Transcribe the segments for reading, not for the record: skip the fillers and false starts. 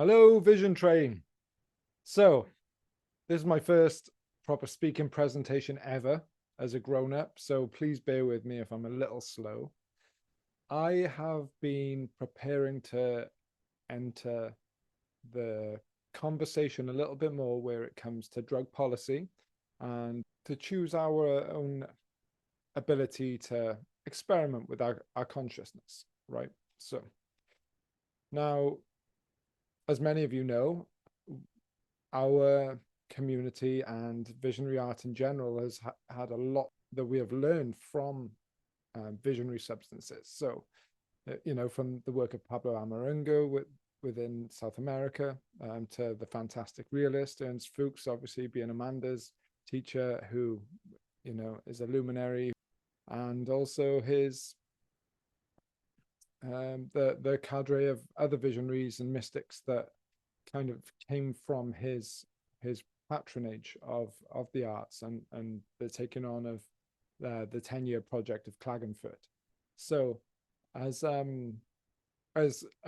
Hello, Vision Train. So, this is my first proper speaking presentation ever as a grown-up, so please bear with me if I'm a little slow. I have been preparing to enter the conversation a little bit more where it comes to drug policy and to choose our own ability to experiment with our consciousness, right? So, now, as many of you know, our community and visionary art in general has had a lot that we have learned from visionary substances. So, from the work of Pablo Amarengo within South America to the fantastic realist Ernst Fuchs, obviously being Amanda's teacher, who, is a luminary, and also his the cadre of other visionaries and mystics that kind of came from his patronage of the arts and the taking on of the 10-year project of Klagenfurt. So as a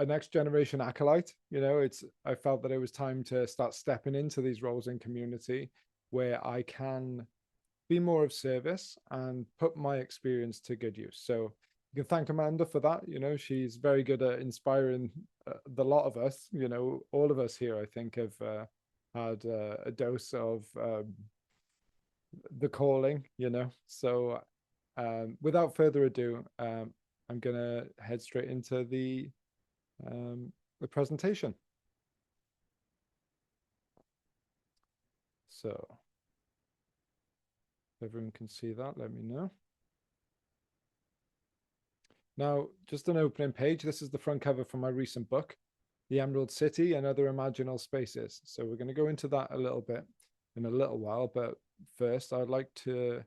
next generation acolyte, I felt that it was time to start stepping into these roles in community where I can be more of service and put my experience to good use. So you can thank Amanda for that. She's very good at inspiring the lot of us. All of us here, I think, have had a dose of the calling. So without further ado, I'm gonna head straight into the presentation. So if everyone can see that, let me know. Now, just an opening page. This is the front cover from my recent book, The Emerald City and Other Imaginal Spaces. So we're going to go into that a little bit in a little while. But first, I'd like to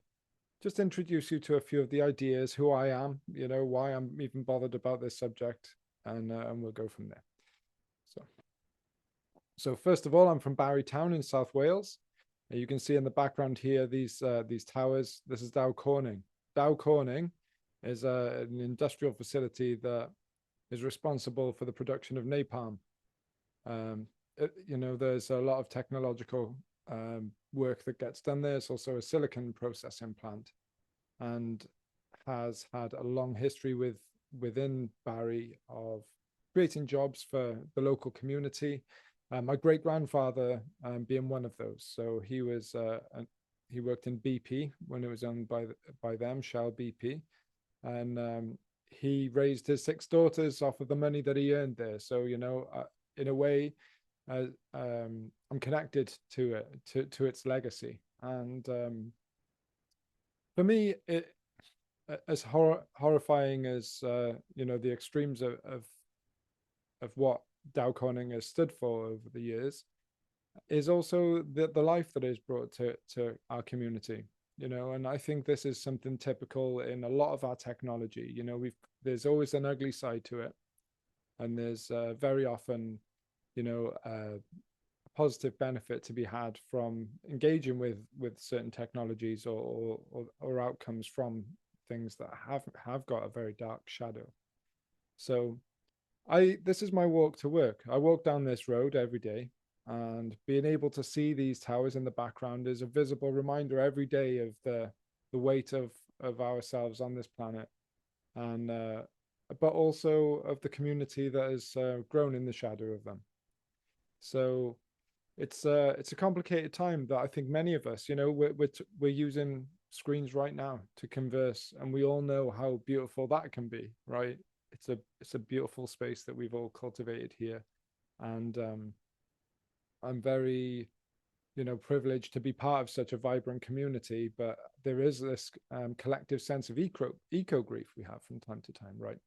just introduce you to a few of the ideas, who I am, why I'm even bothered about this subject, and we'll go from there. So first of all, I'm from Barrytown in South Wales. You can see in the background here these towers. This is Dow Corning. Dow Corning is an industrial facility that is responsible for the production of napalm. There's a lot of technological work that gets done there. It's also a silicon processing plant and has had a long history within Barry of creating jobs for the local community. My great-grandfather being one of those. So he worked in BP when it was owned by them, Shell BP. And he raised his 6 daughters off of the money that he earned there. So, in a way, I'm connected to it, to its legacy. And for me, as horrifying as, the extremes of what Dow Corning has stood for over the years, is also the life that is brought to our community. And I think this is something typical in a lot of our technology. There's always an ugly side to it, and there's very often, a positive benefit to be had from engaging with certain technologies or outcomes from things that have got a very dark shadow. So this is my walk to work. I walk down this road every day. And being able to see these towers in the background is a visible reminder every day of the weight of ourselves on this planet, and but also of the community that has grown in the shadow of them. So it's a complicated time that I think many of us, we're using screens right now to converse, and we all know how beautiful that can be, right? It's a beautiful space that we've all cultivated here, and I'm very, privileged to be part of such a vibrant community, but there is this collective sense of eco grief we have from time to time, right?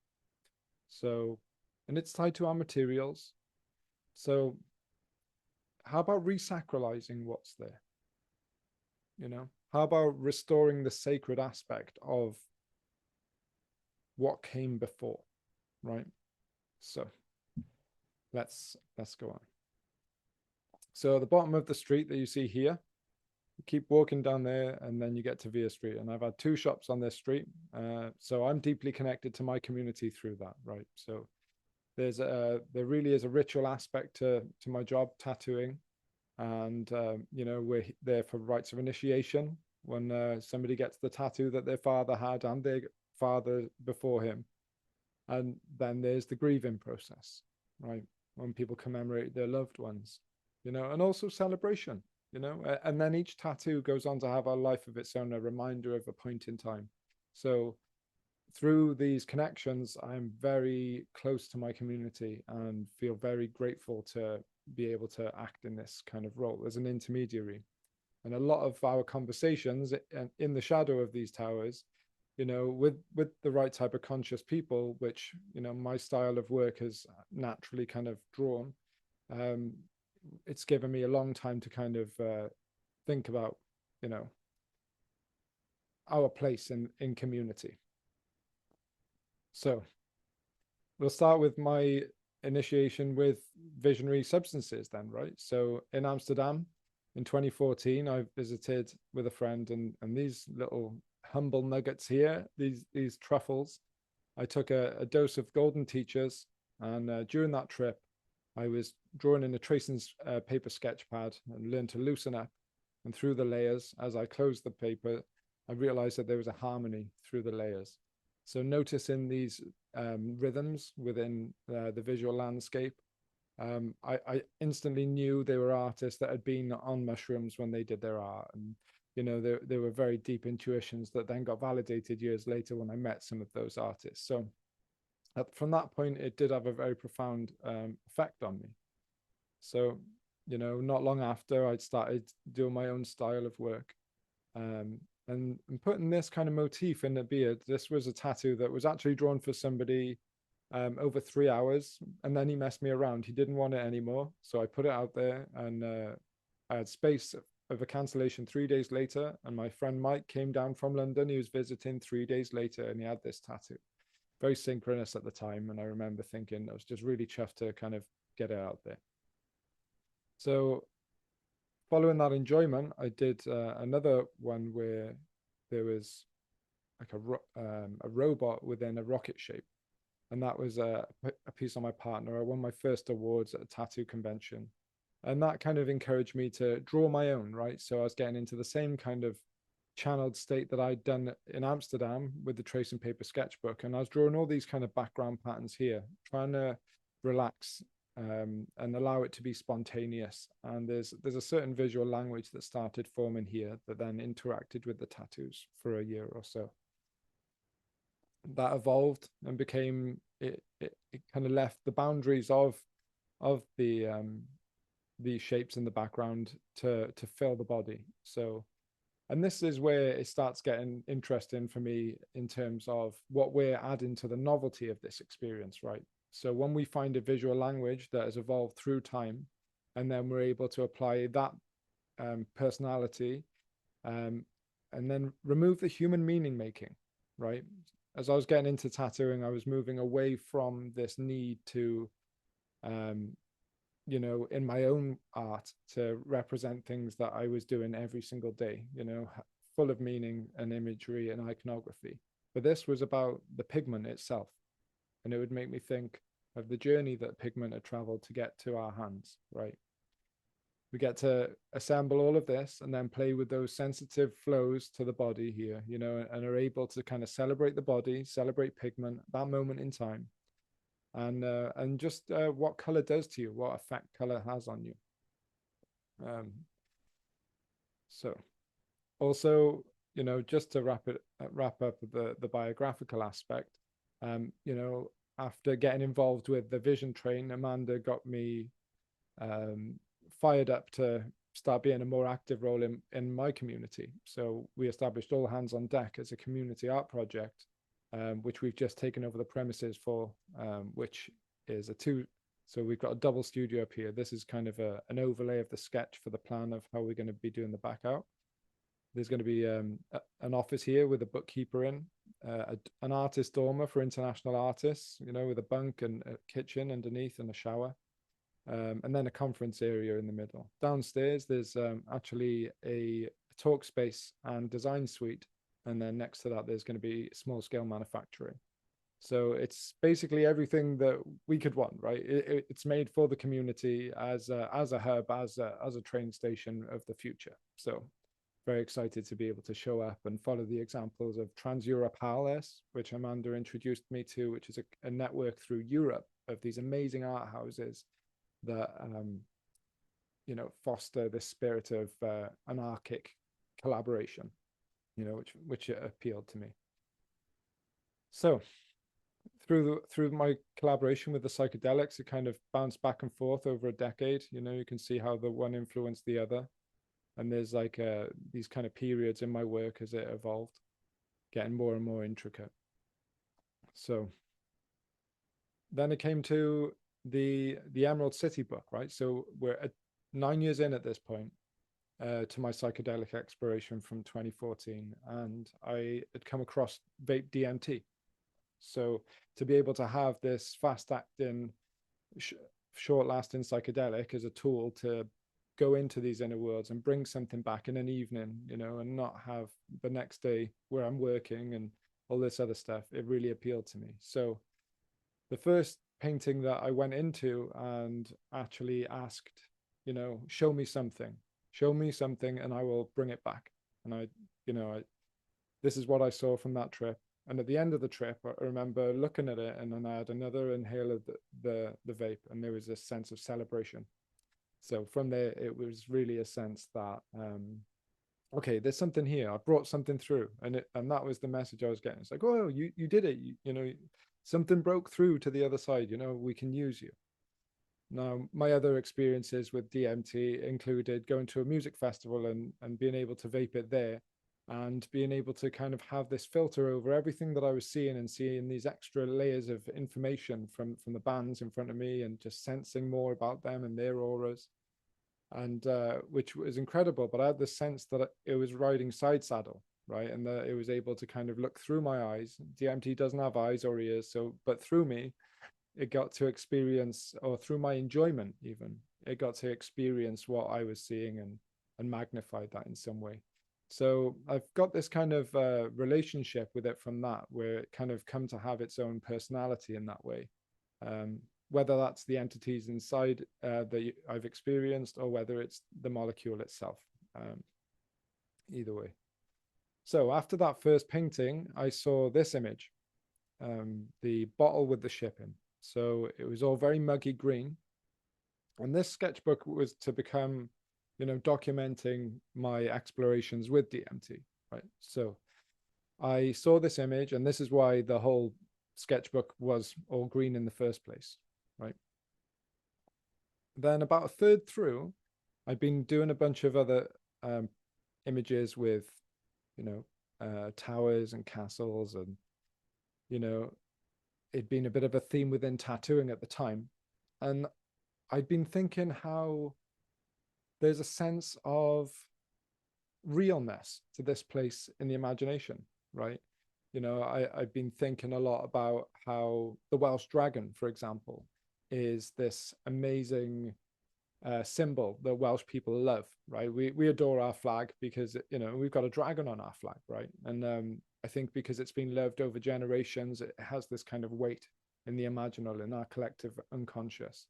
So, and it's tied to our materials. So how about resacralizing what's there? How about restoring the sacred aspect of what came before, right? So let's go on. So at the bottom of the street that you see here, you keep walking down there and then you get to Vere Street. And I've had 2 shops on this street. So I'm deeply connected to my community through that, right? So there really is a ritual aspect to my job, tattooing. And you know, we're there for rites of initiation when somebody gets the tattoo that their father had and their father before him. And then there's the grieving process, right? When people commemorate their loved ones, you know, and also celebration, you know, and then each tattoo goes on to have a life of its own, a reminder of a point in time. So through these connections, I'm very close to my community and feel very grateful to be able to act in this kind of role as an intermediary. And a lot of our conversations in the shadow of these towers, you know, with the right type of conscious people, which, you know, my style of work has naturally kind of drawn, um, it's given me a long time to kind of think about, you know, our place in community. So we'll start with my initiation with visionary substances then, right? So in Amsterdam in 2014, I visited with a friend, and these little humble nuggets here, these truffles, I took a dose of golden teachers, and during that trip, I was drawing in a tracing paper sketch pad and learned to loosen up. And through the layers, as I closed the paper, I realized that there was a harmony through the layers. So noticing these rhythms within the visual landscape, I instantly knew they were artists that had been on mushrooms when they did their art. And, you know, there were very deep intuitions that then got validated years later when I met some of those artists. So from that point, it did have a very profound effect on me. So, you know, not long after, I'd started doing my own style of work. And putting this kind of motif in the beard. This was a tattoo that was actually drawn for somebody over 3 hours, and then he messed me around. He didn't want it anymore, so I put it out there, and I had space of a cancellation 3 days later, and my friend Mike came down from London. He was visiting 3 days later, and he had this tattoo. Very synchronous at the time, and I remember thinking I was just really chuffed to kind of get it out there. So following that enjoyment, I did another one where there was like a robot within a rocket shape. And that was a piece on my partner. I won my first awards at a tattoo convention. And that kind of encouraged me to draw my own, right? So I was getting into the same kind of channeled state that I'd done in Amsterdam with the tracing paper sketchbook. And I was drawing all these kind of background patterns here, trying to relax and allow it to be spontaneous. And there's a certain visual language that started forming here that then interacted with the tattoos for a year or so. That evolved and became it kind of left the boundaries of the shapes in the background to fill the body. So, and this is where it starts getting interesting for me in terms of what we're adding to the novelty of this experience, right? So when we find a visual language that has evolved through time, and then we're able to apply that personality, and then remove the human meaning making, right? As I was getting into tattooing, I was moving away from this need to, you know, in my own art to represent things that I was doing every single day, you know, full of meaning and imagery and iconography. But this was about the pigment itself. And it would make me think of the journey that pigment had traveled to get to our hands, right? We get to assemble all of this and then play with those sensitive flows to the body here, you know, and are able to kind of celebrate the body, celebrate pigment, that moment in time, and just what color does to you, what effect color has on you. So also, you know, just to wrap up the biographical aspect, you know, after getting involved with the Vision Train, Amanda got me fired up to start being a more active role in my community. So we established All Hands on Deck as a community art project, which we've just taken over the premises for, which is so we've got a double studio up here. This is kind of an overlay of the sketch for the plan of how we're going to be doing the back out. There's going to be an office here with a bookkeeper in, an artist dormer for international artists, you know, with a bunk and a kitchen underneath and a shower. And then a conference area in the middle. Downstairs, there's actually a talk space and design suite. And then next to that, there's going to be small scale manufacturing. So it's basically everything that we could want, right? It's made for the community as a hub, as a train station of the future. So very excited to be able to show up and follow the examples of Trans-Europe HALS, which Amanda introduced me to, which is a network through Europe of these amazing art houses that foster this spirit of anarchic collaboration, which appealed to me. So through my collaboration with the psychedelics, it kind of bounced back and forth over a decade. You can see how the one influenced the other. And there's like these kind of periods in my work as it evolved, getting more and more intricate. So then it came to the Emerald City book, right? So we're at 9 years in at this point to my psychedelic exploration from 2014, and I had come across vape DMT. So to be able to have this fast-acting, short-lasting psychedelic as a tool to go into these inner worlds and bring something back in an evening, and not have the next day where I'm working and all this other stuff, it really appealed to me. So the first painting that I went into and actually asked, show me something, and I will bring it back. And this is what I saw from that trip. And at the end of the trip, I remember looking at it, and then I had another inhale of the vape, and there was a sense of celebration. So from there, it was really a sense that, okay, there's something here. I brought something through, and that was the message I was getting. It's like, oh, you did it. Something broke through to the other side. We can use you. Now, my other experiences with DMT included going to a music festival and being able to vape it there, and being able to kind of have this filter over everything that I was seeing, and seeing these extra layers of information from the bands in front of me, and just sensing more about them and their auras, and which was incredible. But I had the sense that it was riding side saddle, right? And that it was able to kind of look through my eyes. DMT doesn't have eyes or ears, but through me, it got to experience, or through my enjoyment even, it got to experience what I was seeing, and magnified that in some way. So I've got this kind of relationship with it from that, where it kind of come to have its own personality in that way. Whether that's the entities inside that I've experienced, or whether it's the molecule itself. Either way. So after that first painting, I saw this image, the bottle with the ship in. So it was all very muggy green. And this sketchbook was to become, documenting my explorations with DMT, right? So I saw this image, and this is why the whole sketchbook was all green in the first place, right? Then about a third through, I'd been doing a bunch of other images with, towers and castles, and, it'd been a bit of a theme within tattooing at the time. And I'd been thinking how there's a sense of realness to this place in the imagination, right? I've been thinking a lot about how the Welsh dragon, for example, is this amazing symbol that Welsh people love, right? We adore our flag because, we've got a dragon on our flag, right? And I think because it's been loved over generations, it has this kind of weight in the imaginal, in our collective unconscious.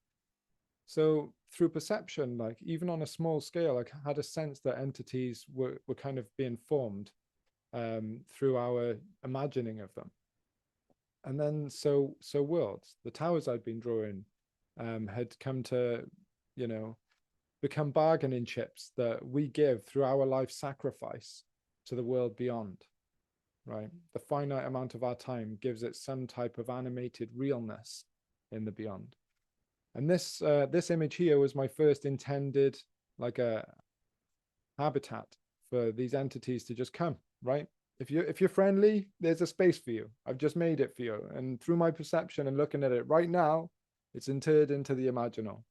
So through perception, like even on a small scale, I had a sense that entities were kind of being formed through our imagining of them. And then so worlds, the towers I'd been drawing had come to, become bargaining chips that we give through our life sacrifice to the world beyond, right? The finite amount of our time gives it some type of animated realness in the beyond. And this image here was my first intended, like a habitat for these entities to just come, right? If you're friendly, there's a space for you. I've just made it for you. And through my perception and looking at it right now, it's interred into the imaginal.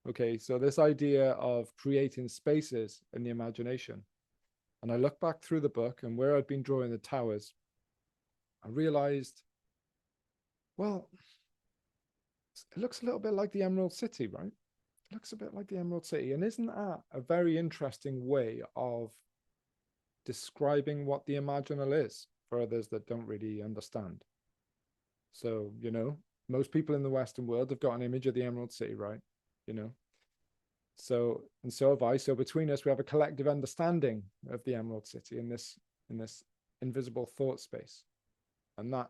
Okay, so this idea of creating spaces in the imagination. And I look back through the book, and where I'd been drawing the towers, I realized, well, it looks a little bit like the Emerald City, right? It looks a bit like the Emerald City. And isn't that a very interesting way of describing what the imaginal is for others that don't really understand? So, most people in the Western world have got an image of the Emerald City, right? You know, so, and so have I. So between us, we have a collective understanding of the Emerald City in this invisible thought space. And that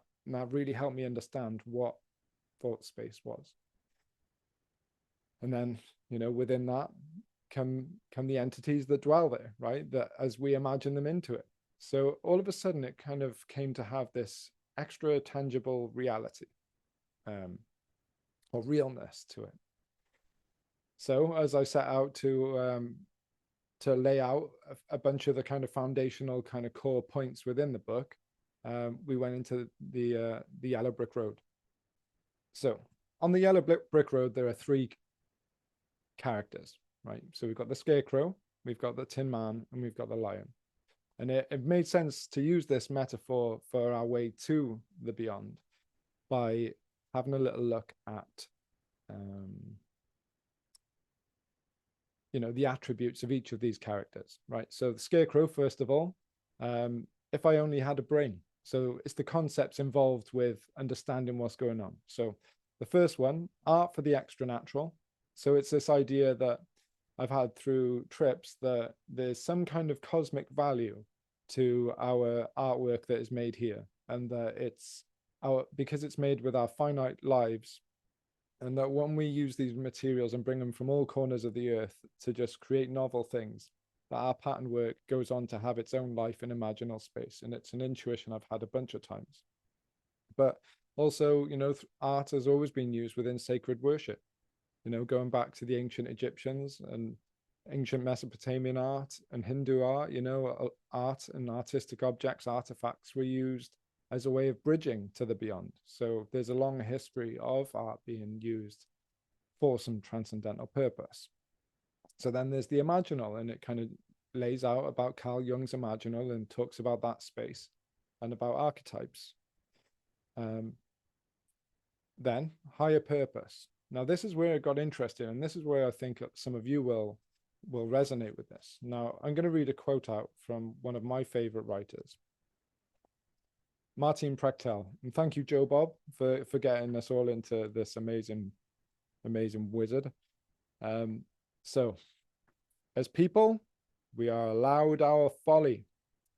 really helped me understand what thought space was. And then, within that come the entities that dwell there, right? That as we imagine them into it. So all of a sudden it kind of came to have this extra tangible reality, or realness to it. So as I set out to lay out a bunch of the kind of foundational kind of core points within the book, we went into the yellow brick road. So on the yellow brick road, there are three characters, right? So we've got the scarecrow, we've got the tin man, and we've got the lion. And it made sense to use this metaphor for our way to the beyond by having a little look at the attributes of each of these characters, right? So the scarecrow, first of all, if I only had a brain. So it's the concepts involved with understanding what's going on. So the first one, art for the extra natural. So it's this idea that I've had through trips that there's some kind of cosmic value to our artwork that is made here, and that because it's made with our finite lives, and that when we use these materials and bring them from all corners of the earth to just create novel things, that our pattern work goes on to have its own life in imaginal space. And it's an intuition I've had a bunch of times. But also, art has always been used within sacred worship, going back to the ancient Egyptians and ancient Mesopotamian art and Hindu art, art and artistic objects, artifacts were used as a way of bridging to the beyond. So there's a long history of art being used for some transcendental purpose. So then there's the imaginal, and it kind of lays out about Carl Jung's imaginal and talks about that space and about archetypes. Then higher purpose. Now this is where it got interesting, and this is where I think some of you will resonate with this. Now I'm going to read a quote out from one of my favorite writers, Martin Prechtel. And thank you, Joe Bob, for getting us all into this amazing wizard. So, as people, we are allowed our folly,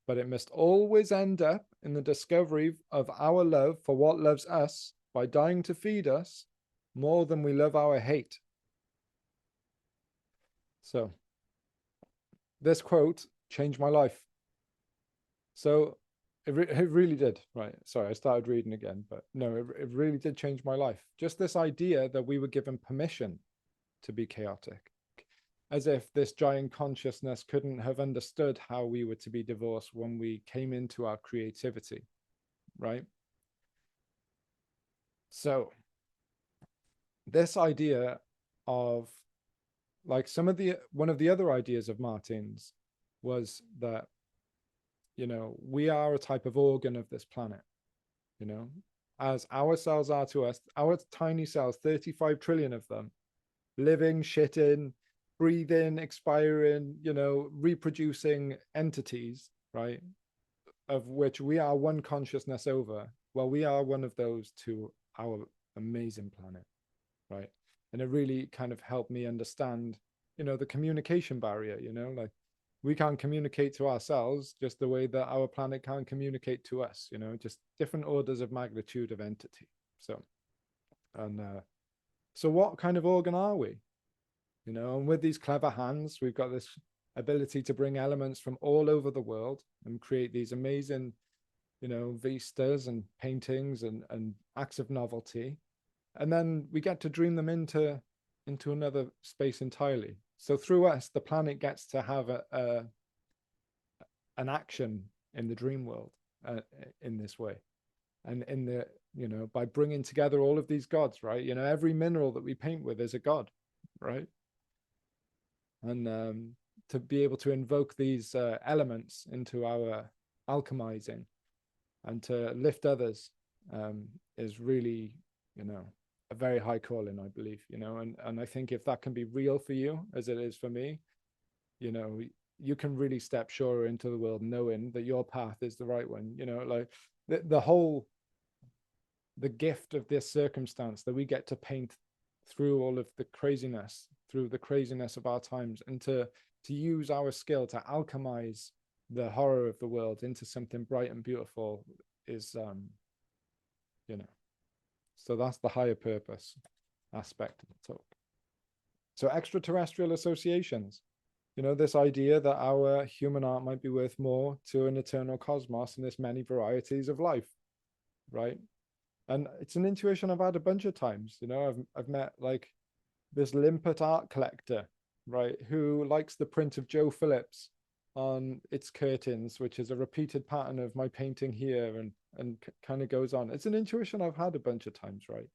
but it must always end up in the discovery of our love for what loves us by dying to feed us more than we love our hate. So, this quote changed my life. So, it really did, right? Sorry, I started reading again, but no, it really did change my life. Just this idea that we were given permission to be chaotic, as if this giant consciousness couldn't have understood how we were to be divorced when we came into our creativity, right? So this idea of, like, one of the other ideas of Martin's was that, we are a type of organ of this planet, as our cells are to us, our tiny cells, 35 trillion of them, living, shitting, breathing, expiring, reproducing entities, right? Of which we are one consciousness over. Well, we are one of those to our amazing planet, right? And it really kind of helped me understand, the communication barrier, like we can't communicate to ourselves just the way that our planet can't communicate to us, just different orders of magnitude of entity. So, and so what kind of organ are we? And with these clever hands, we've got this ability to bring elements from all over the world and create these amazing, vistas and paintings and acts of novelty. And then we get to dream them into another space entirely. So through us, the planet gets to have an action in the dream world in this way. And in the, by bringing together all of these gods, right? Every mineral that we paint with is a god, right? And to be able to invoke these elements into our alchemizing and to lift others is really, a very high calling, I believe, and I think if that can be real for you as it is for me, you can really step surer into the world knowing that your path is the right one, like the whole the gift of this circumstance that we get to paint through all of the craziness, through the craziness of our times, and to use our skill to alchemize the horror of the world into something bright and beautiful is, you know, so that's the higher purpose aspect of the talk. So extraterrestrial associations, you know, this idea that our human art might be worth more to an eternal cosmos and there's many varieties of life, right? And it's an intuition I've had a bunch of times. You know, I've met like this limpet art collector, right, who likes the print of Joe Phillips on its curtains, which is a repeated pattern of my painting here, and kind of goes on. It's an intuition I've had a bunch of times, right?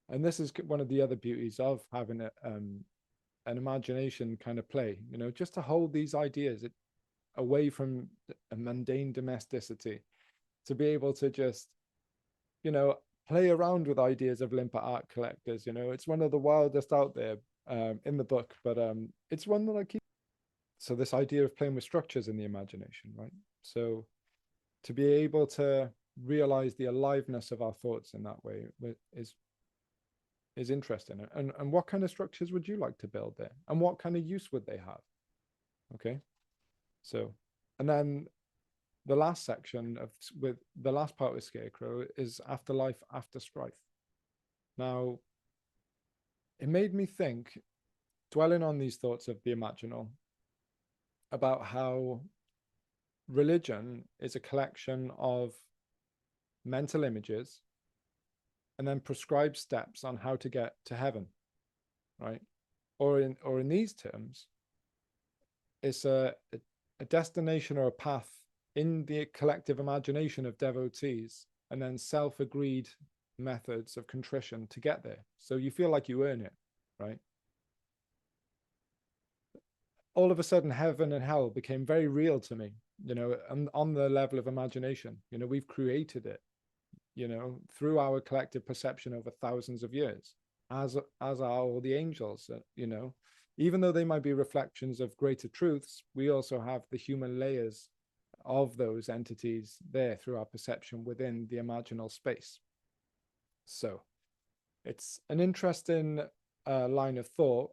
And this is one of the other beauties of having an imagination kind of play, you know, just to hold these ideas away from a mundane domesticity, to be able to just, you know, play around with ideas of limpet art collectors. You know, it's one of the wildest out there in the book, but it's one that I keep. So this idea of playing with structures in the imagination, right? So to be able to realize the aliveness of our thoughts in that way is interesting. And what kind of structures would you like to build there? And what kind of use would they have? Okay. So, and then the last section with the last part with Scarecrow is afterlife after strife. Now, it made me think, dwelling on these thoughts of the imaginal, about how religion is a collection of mental images and then prescribed steps on how to get to heaven, right? Or in these terms, it's a destination or a path in the collective imagination of devotees, and then self-agreed methods of contrition to get there. So you feel like you earn it, right? All of a sudden, heaven and hell became very real to me, you know, on the level of imagination. You know, we've created it, you know, through our collective perception over thousands of years, as are all the angels, you know. Even though they might be reflections of greater truths, we also have the human layers of those entities there through our perception within the imaginal space. So it's an interesting line of thought,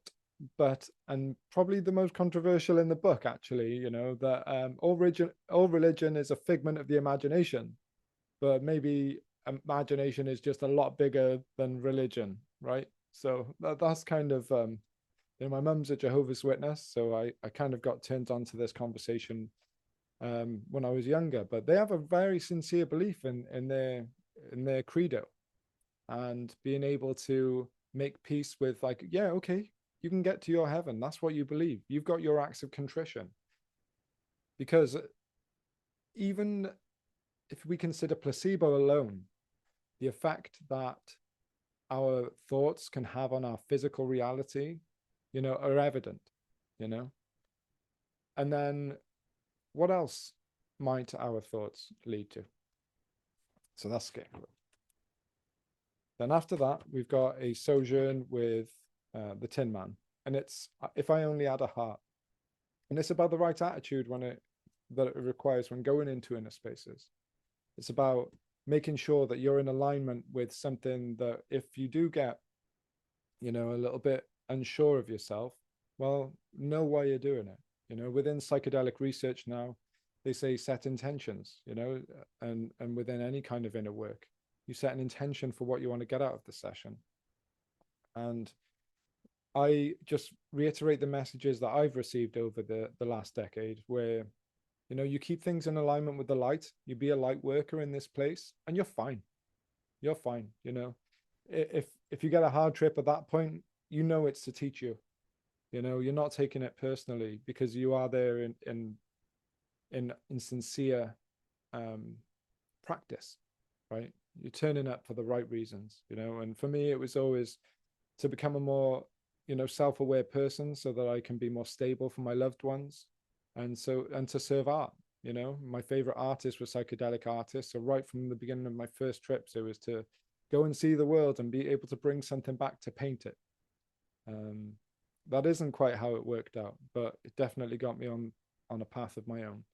and probably the most controversial in the book, actually, you know, that all religion is a figment of the imagination, but maybe imagination is just a lot bigger than religion, right? So that's kind of, you know, my mum's a Jehovah's Witness, so I kind of got turned on to this conversation when I was younger, but they have a very sincere belief in their credo, and being able to make peace with, like, yeah, okay, you can get to your heaven. That's what you believe. You've got your acts of contrition. Because even if we consider placebo alone, the effect that our thoughts can have on our physical reality, you know, are evident, you know. And then what else might our thoughts lead to? So that's Scarecrow. Then after that, we've got a sojourn with the Tin Man. And it's If I Only Had a Heart. And it's about the right attitude that it requires when going into inner spaces. It's about making sure that you're in alignment with something that, if you do get, you know, a little bit unsure of yourself, well, know why you're doing it. You know, within psychedelic research now, they say set intentions, you know, and within any kind of inner work, you set an intention for what you want to get out of the session. And I just reiterate the messages that I've received over the last decade, where, you know, you keep things in alignment with the light, you be a light worker in this place, and you're fine. You're fine, you know. If you get a hard trip at that point, you know it's to teach you. You know, you're not taking it personally, because you are there in sincere practice, right? You're turning up for the right reasons, you know. And for me, it was always to become a more, you know, self-aware person, so that I can be more stable for my loved ones, and to serve art. You know, my favorite artists were psychedelic artists, so right from the beginning of my first trips, it was to go and see the world and be able to bring something back to paint it. That isn't quite how it worked out, but it definitely got me on a path of my own,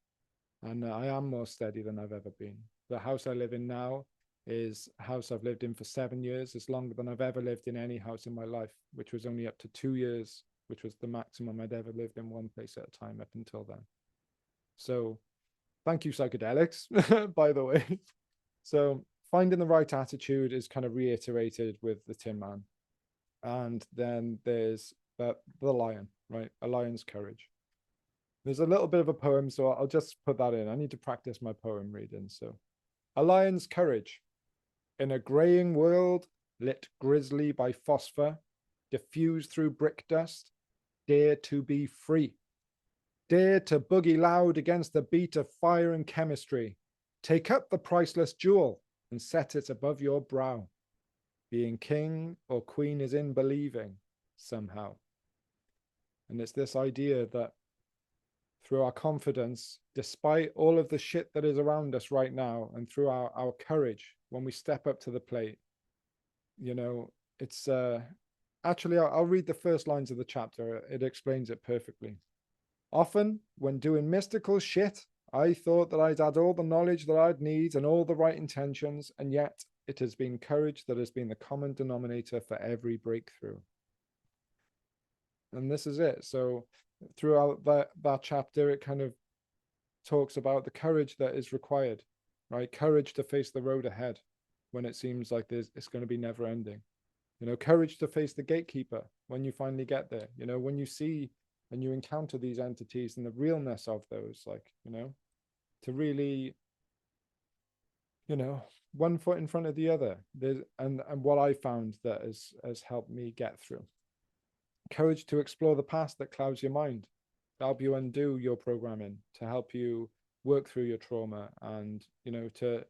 and I am more steady than I've ever been. The house I live in now is a house I've lived in for 7 years. It's longer than I've ever lived in any house in my life, which was only up to 2 years, which was the maximum I'd ever lived in one place at a time up until then. So thank you, psychedelics, by the way. So finding the right attitude is kind of reiterated with the Tin Man. And then there's the lion, right? A lion's courage. There's a little bit of a poem, so I'll just put that in. I need to practice my poem reading. So, a lion's courage. In a graying world, lit grisly by phosphor, diffused through brick dust, dare to be free. Dare to boogie loud against the beat of fire and chemistry. Take up the priceless jewel and set it above your brow. Being king or queen is in believing, somehow. And it's this idea that through our confidence, despite all of the shit that is around us right now, and through our courage, when we step up to the plate, you know, it's actually, I'll read the first lines of the chapter. It explains it perfectly. Often, when doing mystical shit, I thought that I'd had all the knowledge that I'd need and all the right intentions, and yet it has been courage that has been the common denominator for every breakthrough. And this is it. So throughout that chapter, it kind of talks about the courage that is required, right? Courage to face the road ahead when it seems like it's going to be never ending. You know, courage to face the gatekeeper when you finally get there. You know, when you see and you encounter these entities and the realness of those, like, you know, to really, you know, one foot in front of the other. And what I found that has helped me get through. Courage to explore the past that clouds your mind, to help you undo your programming, to help you work through your trauma, and, you know, to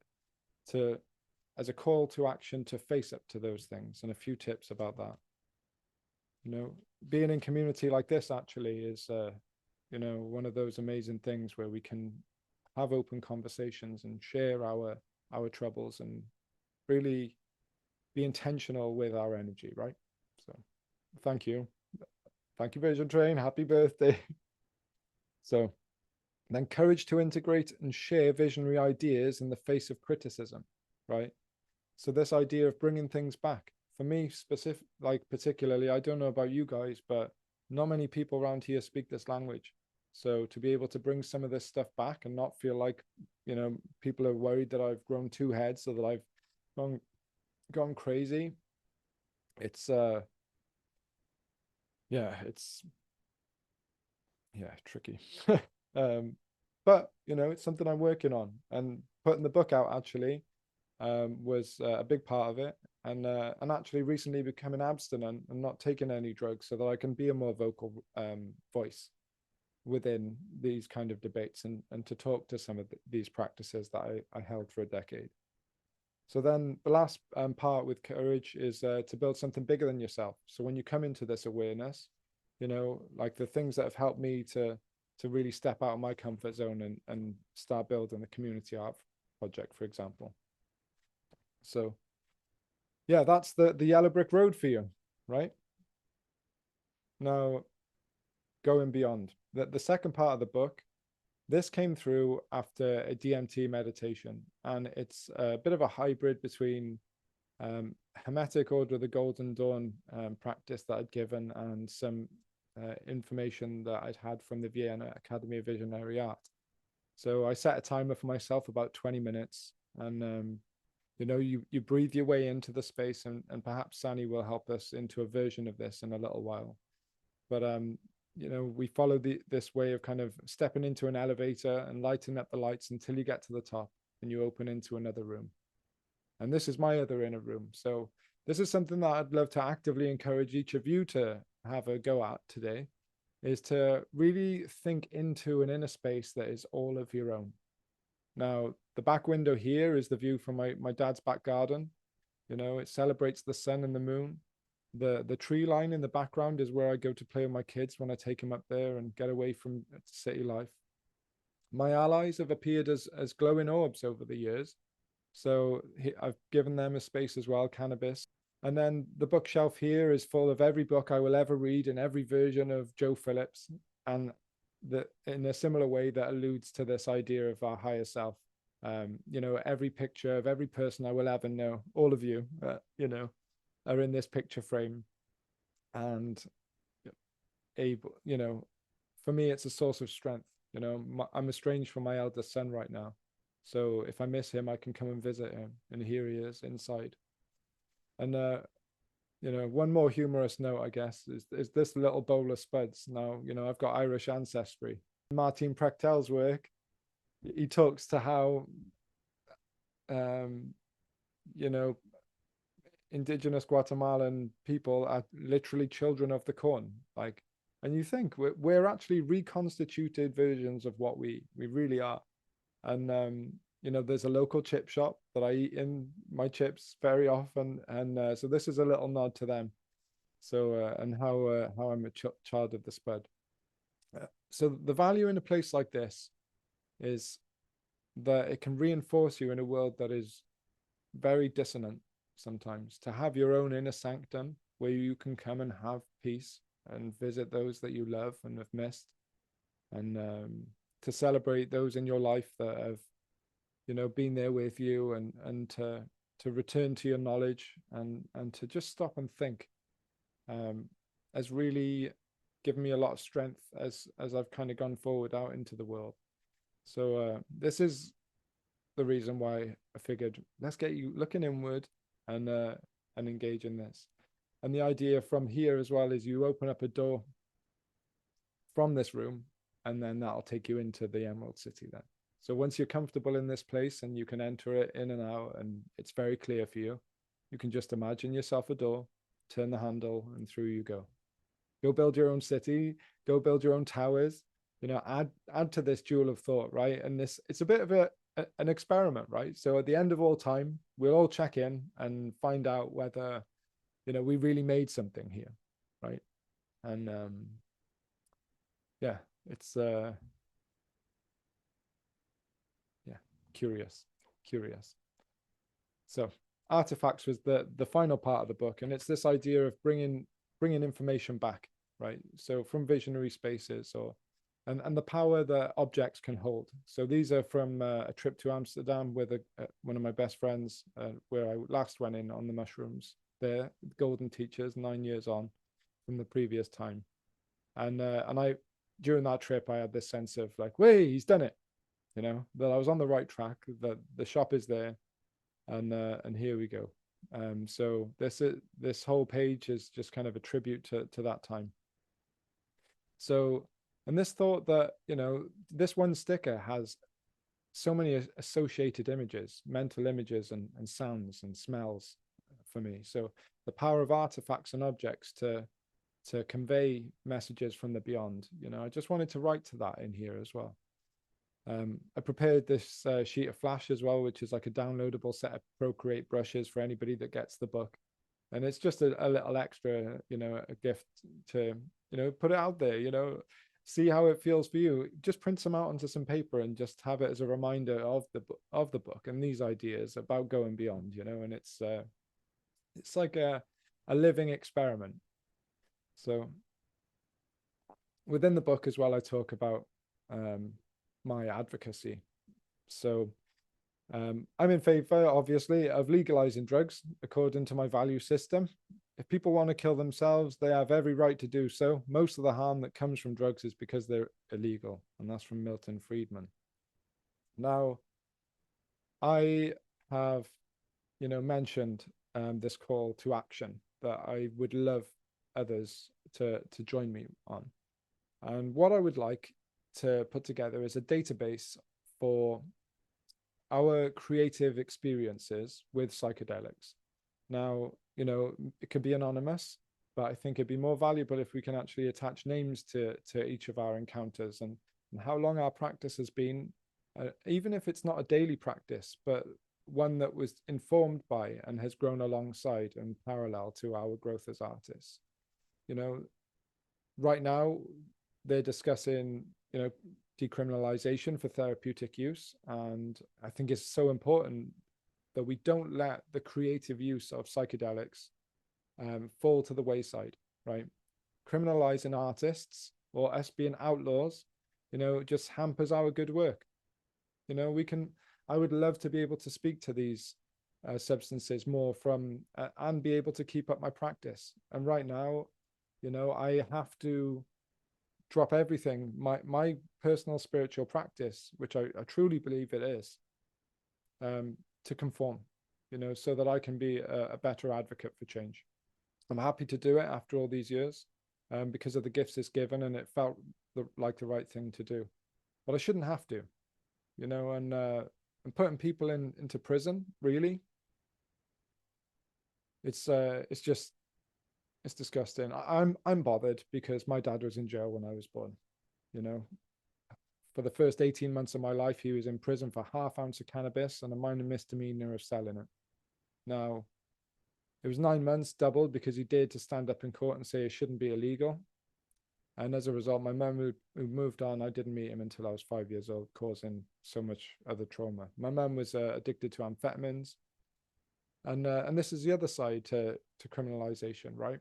as a call to action to face up to those things. And a few tips about that. You know, being in community like this actually is, you know, one of those amazing things where we can have open conversations and share our troubles and really be intentional with our energy, right? So thank you. Thank you, Vision Train. Happy birthday. So then courage to integrate and share visionary ideas in the face of criticism, right? So this idea of bringing things back. For me, particularly, I don't know about you guys, but not many people around here speak this language. So to be able to bring some of this stuff back and not feel like, you know, people are worried that I've grown two heads or that I've gone crazy. It's tricky. But you know, it's something I'm working on, and putting the book out actually was a big part of it, and actually recently becoming abstinent and not taking any drugs so that I can be a more vocal voice within these kind of debates, and to talk to some of these practices that I held for a decade. So then the last part with courage is to build something bigger than yourself. So when you come into this awareness, you know, like the things that have helped me to really step out of my comfort zone and start building the community art project, for example. So yeah, that's the yellow brick road for you, right? Now, going beyond. The second part of the book, this came through after a DMT meditation, and it's a bit of a hybrid between Hermetic Order of the Golden Dawn practice that I'd given and some information that I'd had from the Vienna Academy of Visionary Art. So I set a timer for myself about 20 minutes, and you know, you breathe your way into the space, and perhaps Sannie will help us into a version of this in a little while. But you know, we follow this way of kind of stepping into an elevator and lighting up the lights until you get to the top and you open into another room. And this is my other inner room. So this is something that I'd love to actively encourage each of you to have a go at today, is to really think into an inner space that is all of your own. Now, the back window here is the view from my dad's back garden. You know, it celebrates the sun and the moon. The tree line in the background is where I go to play with my kids when I take them up there and get away from city life. My allies have appeared as glowing orbs over the years. So I've given them a space as well, cannabis. And then the bookshelf here is full of every book I will ever read in every version of Joe Phillips, and in a similar way that alludes to this idea of our higher self. You know, every picture of every person I will ever know, all of you, you know, are in this picture frame. And able, you know, for me, it's a source of strength. You know, I'm estranged from my eldest son right now. So if I miss him, I can come and visit him. And here he is inside. And, you know, one more humorous note, I guess, is this little bowl of spuds. Now, you know, I've got Irish ancestry. Martin Prechtel's work, he talks to how, you know, indigenous Guatemalan people are literally children of the corn. Like, and you think we're actually reconstituted versions of what we really are. And you know, there's a local chip shop that I eat in my chips very often, and so this is a little nod to them. So and how I'm a child of the spud. So the value in a place like this is that it can reinforce you in a world that is very dissonant sometimes, to have your own inner sanctum where you can come and have peace and visit those that you love and have missed, and to celebrate those in your life that have, you know, been there with you, and to return to your knowledge, and to just stop and think, has really given me a lot of strength as I've kind of gone forward out into the world. So this is the reason why I figured, let's get you looking inward and engage in this. And the idea from here as well is you open up a door from this room, and then that'll take you into the Emerald City then. So once you're comfortable in this place and you can enter it in and out, and it's very clear for you, you can just imagine yourself a door, turn the handle, and through you go. Go build your own city, go build your own towers, you know, add to this jewel of thought, right? And this, it's a bit of an experiment, right? So at the end of all time, we'll all check in and find out whether, you know, we really made something here, right? And yeah, it's yeah, curious. So artifacts was the final part of the book, and it's this idea of bringing information back, right? So from visionary spaces, or and the power that objects can hold. So these are from a trip to Amsterdam with one of my best friends, where I last went in on the mushrooms. They're golden teachers, 9 years on from the previous time, and I, during that trip, I had this sense of like, wait, he's done it, you know, that I was on the right track, that the shop is there, and here we go. So this whole page is just kind of a tribute to that time. So, and this thought that, you know, this one sticker has so many associated images, mental images, and sounds and smells for me. So the power of artifacts and objects to convey messages from the beyond, you know, I just wanted to write to that in here as well. I prepared this sheet of flash as well, which is like a downloadable set of Procreate brushes for anybody that gets the book. And it's just a little extra, you know, a gift to, you know, put it out there, you know, see how it feels for you. Just print some out onto some paper and just have it as a reminder of the book and these ideas about going beyond, you know. And it's like a living experiment. So within the book as well, I talk about my advocacy. So I'm in favor, obviously, of legalizing drugs according to my value system. If people want to kill themselves, they have every right to do so. Most of the harm that comes from drugs is because they're illegal, and that's from Milton Friedman. Now, I have, you know, mentioned this call to action that I would love others to join me on. And what I would like to put together is a database for our creative experiences with psychedelics. Now, you know, it could be anonymous, but I think it'd be more valuable if we can actually attach names to each of our encounters, and how long our practice has been, even if it's not a daily practice, but one that was informed by and has grown alongside and parallel to our growth as artists. You know, right now they're discussing, you know, decriminalisation for therapeutic use, and I think it's so important that we don't let the creative use of psychedelics fall to the wayside, right? Criminalizing artists or us being outlaws, you know, just hampers our good work. You know, we can, I would love to be able to speak to these substances more from and be able to keep up my practice. And right now, you know, I have to drop everything, my personal spiritual practice, which I truly believe it is, to conform, you know, so that I can be a better advocate for change. I'm happy to do it after all these years, because of the gifts it's given, and it felt like the right thing to do. But I shouldn't have to, you know, and putting people into prison, really, it's just, it's disgusting. I'm bothered because my dad was in jail when I was born, you know. For the first 18 months of my life, he was in prison for half ounce of cannabis and a minor misdemeanor of selling it. Now, it was 9 months doubled because he dared to stand up in court and say it shouldn't be illegal. And as a result, my mum, who moved on, I didn't meet him until I was 5 years old, causing so much other trauma. My mum was addicted to amphetamines. And this is the other side to criminalization, right?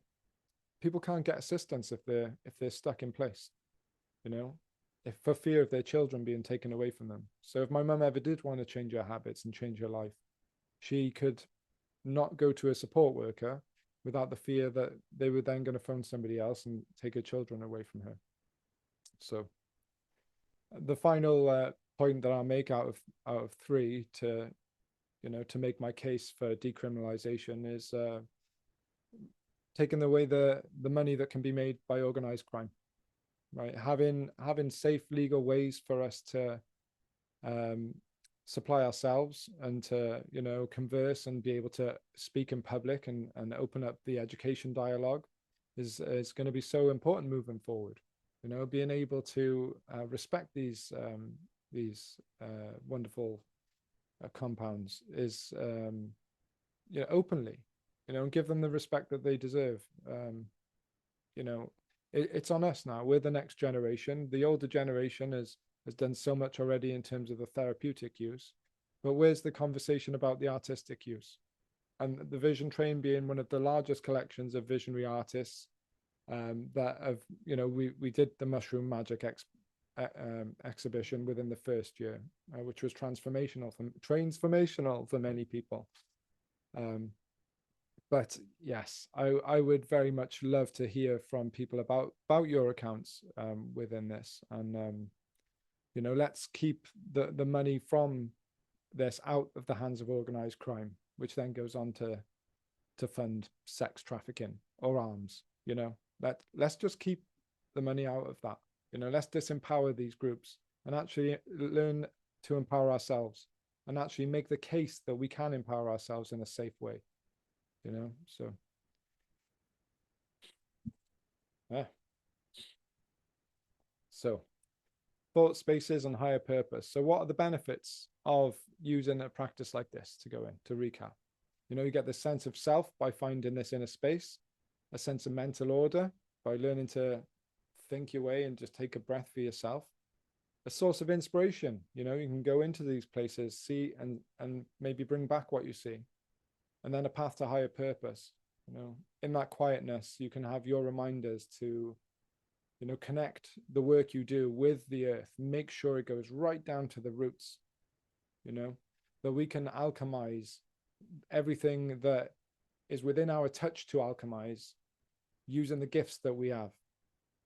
People can't get assistance if they're stuck in place, you know, if for fear of their children being taken away from them. So if my mum ever did want to change her habits and change her life, she could not go to a support worker without the fear that they were then going to phone somebody else and take her children away from her. So the final point that I'll make out of three to, you know, to make my case for decriminalization is taking away the money that can be made by organized crime, right? Having safe legal ways for us to supply ourselves and to, you know, converse and be able to speak in public and open up the education dialogue is going to be so important moving forward. You know, being able to respect these wonderful compounds is, you know, openly, you know, and give them the respect that they deserve. You know, it's on us now. We're the next generation. The older generation has done so much already in terms of the therapeutic use, but where's the conversation about the artistic use? And the Vision Train being one of the largest collections of visionary artists, that have, you know, we did the Mushroom Magic exhibition within the first year, which was transformational for many people. But yes, I would very much love to hear from people about your accounts within this, and you know, let's keep the money from this out of the hands of organized crime, which then goes on to fund sex trafficking or arms. You know, let's just keep the money out of that. You know, let's disempower these groups and actually learn to empower ourselves and actually make the case that we can empower ourselves in a safe way. You know, so yeah. So thought spaces and higher purpose. So what are the benefits of using a practice like this to go in, to recap? You know, you get the sense of self by finding this inner space, a sense of mental order by learning to think your way and just take a breath for yourself, a source of inspiration. You know, you can go into these places, see and maybe bring back what you see, and then a path to higher purpose. You know, in that quietness, you can have your reminders to, you know, connect the work you do with the earth, make sure it goes right down to the roots, you know, that we can alchemize everything that is within our touch to alchemize using the gifts that we have,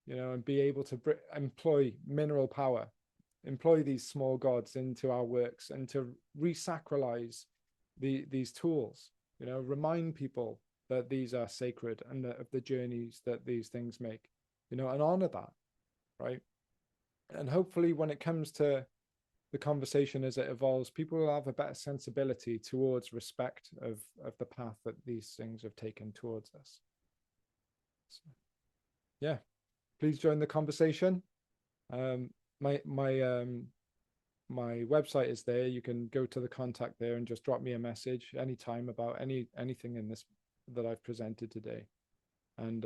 you know, and be able to employ mineral power, employ these small gods into our works and to resacralize these tools, you know, remind people that these are sacred and of the journeys that these things make, you know, and honor that, right? And hopefully when it comes to the conversation as it evolves, people will have a better sensibility towards respect of the path that these things have taken towards us. So, yeah, please join the conversation. My website is there. You can go to the contact there and just drop me a message anytime about anything in this that I've presented today. And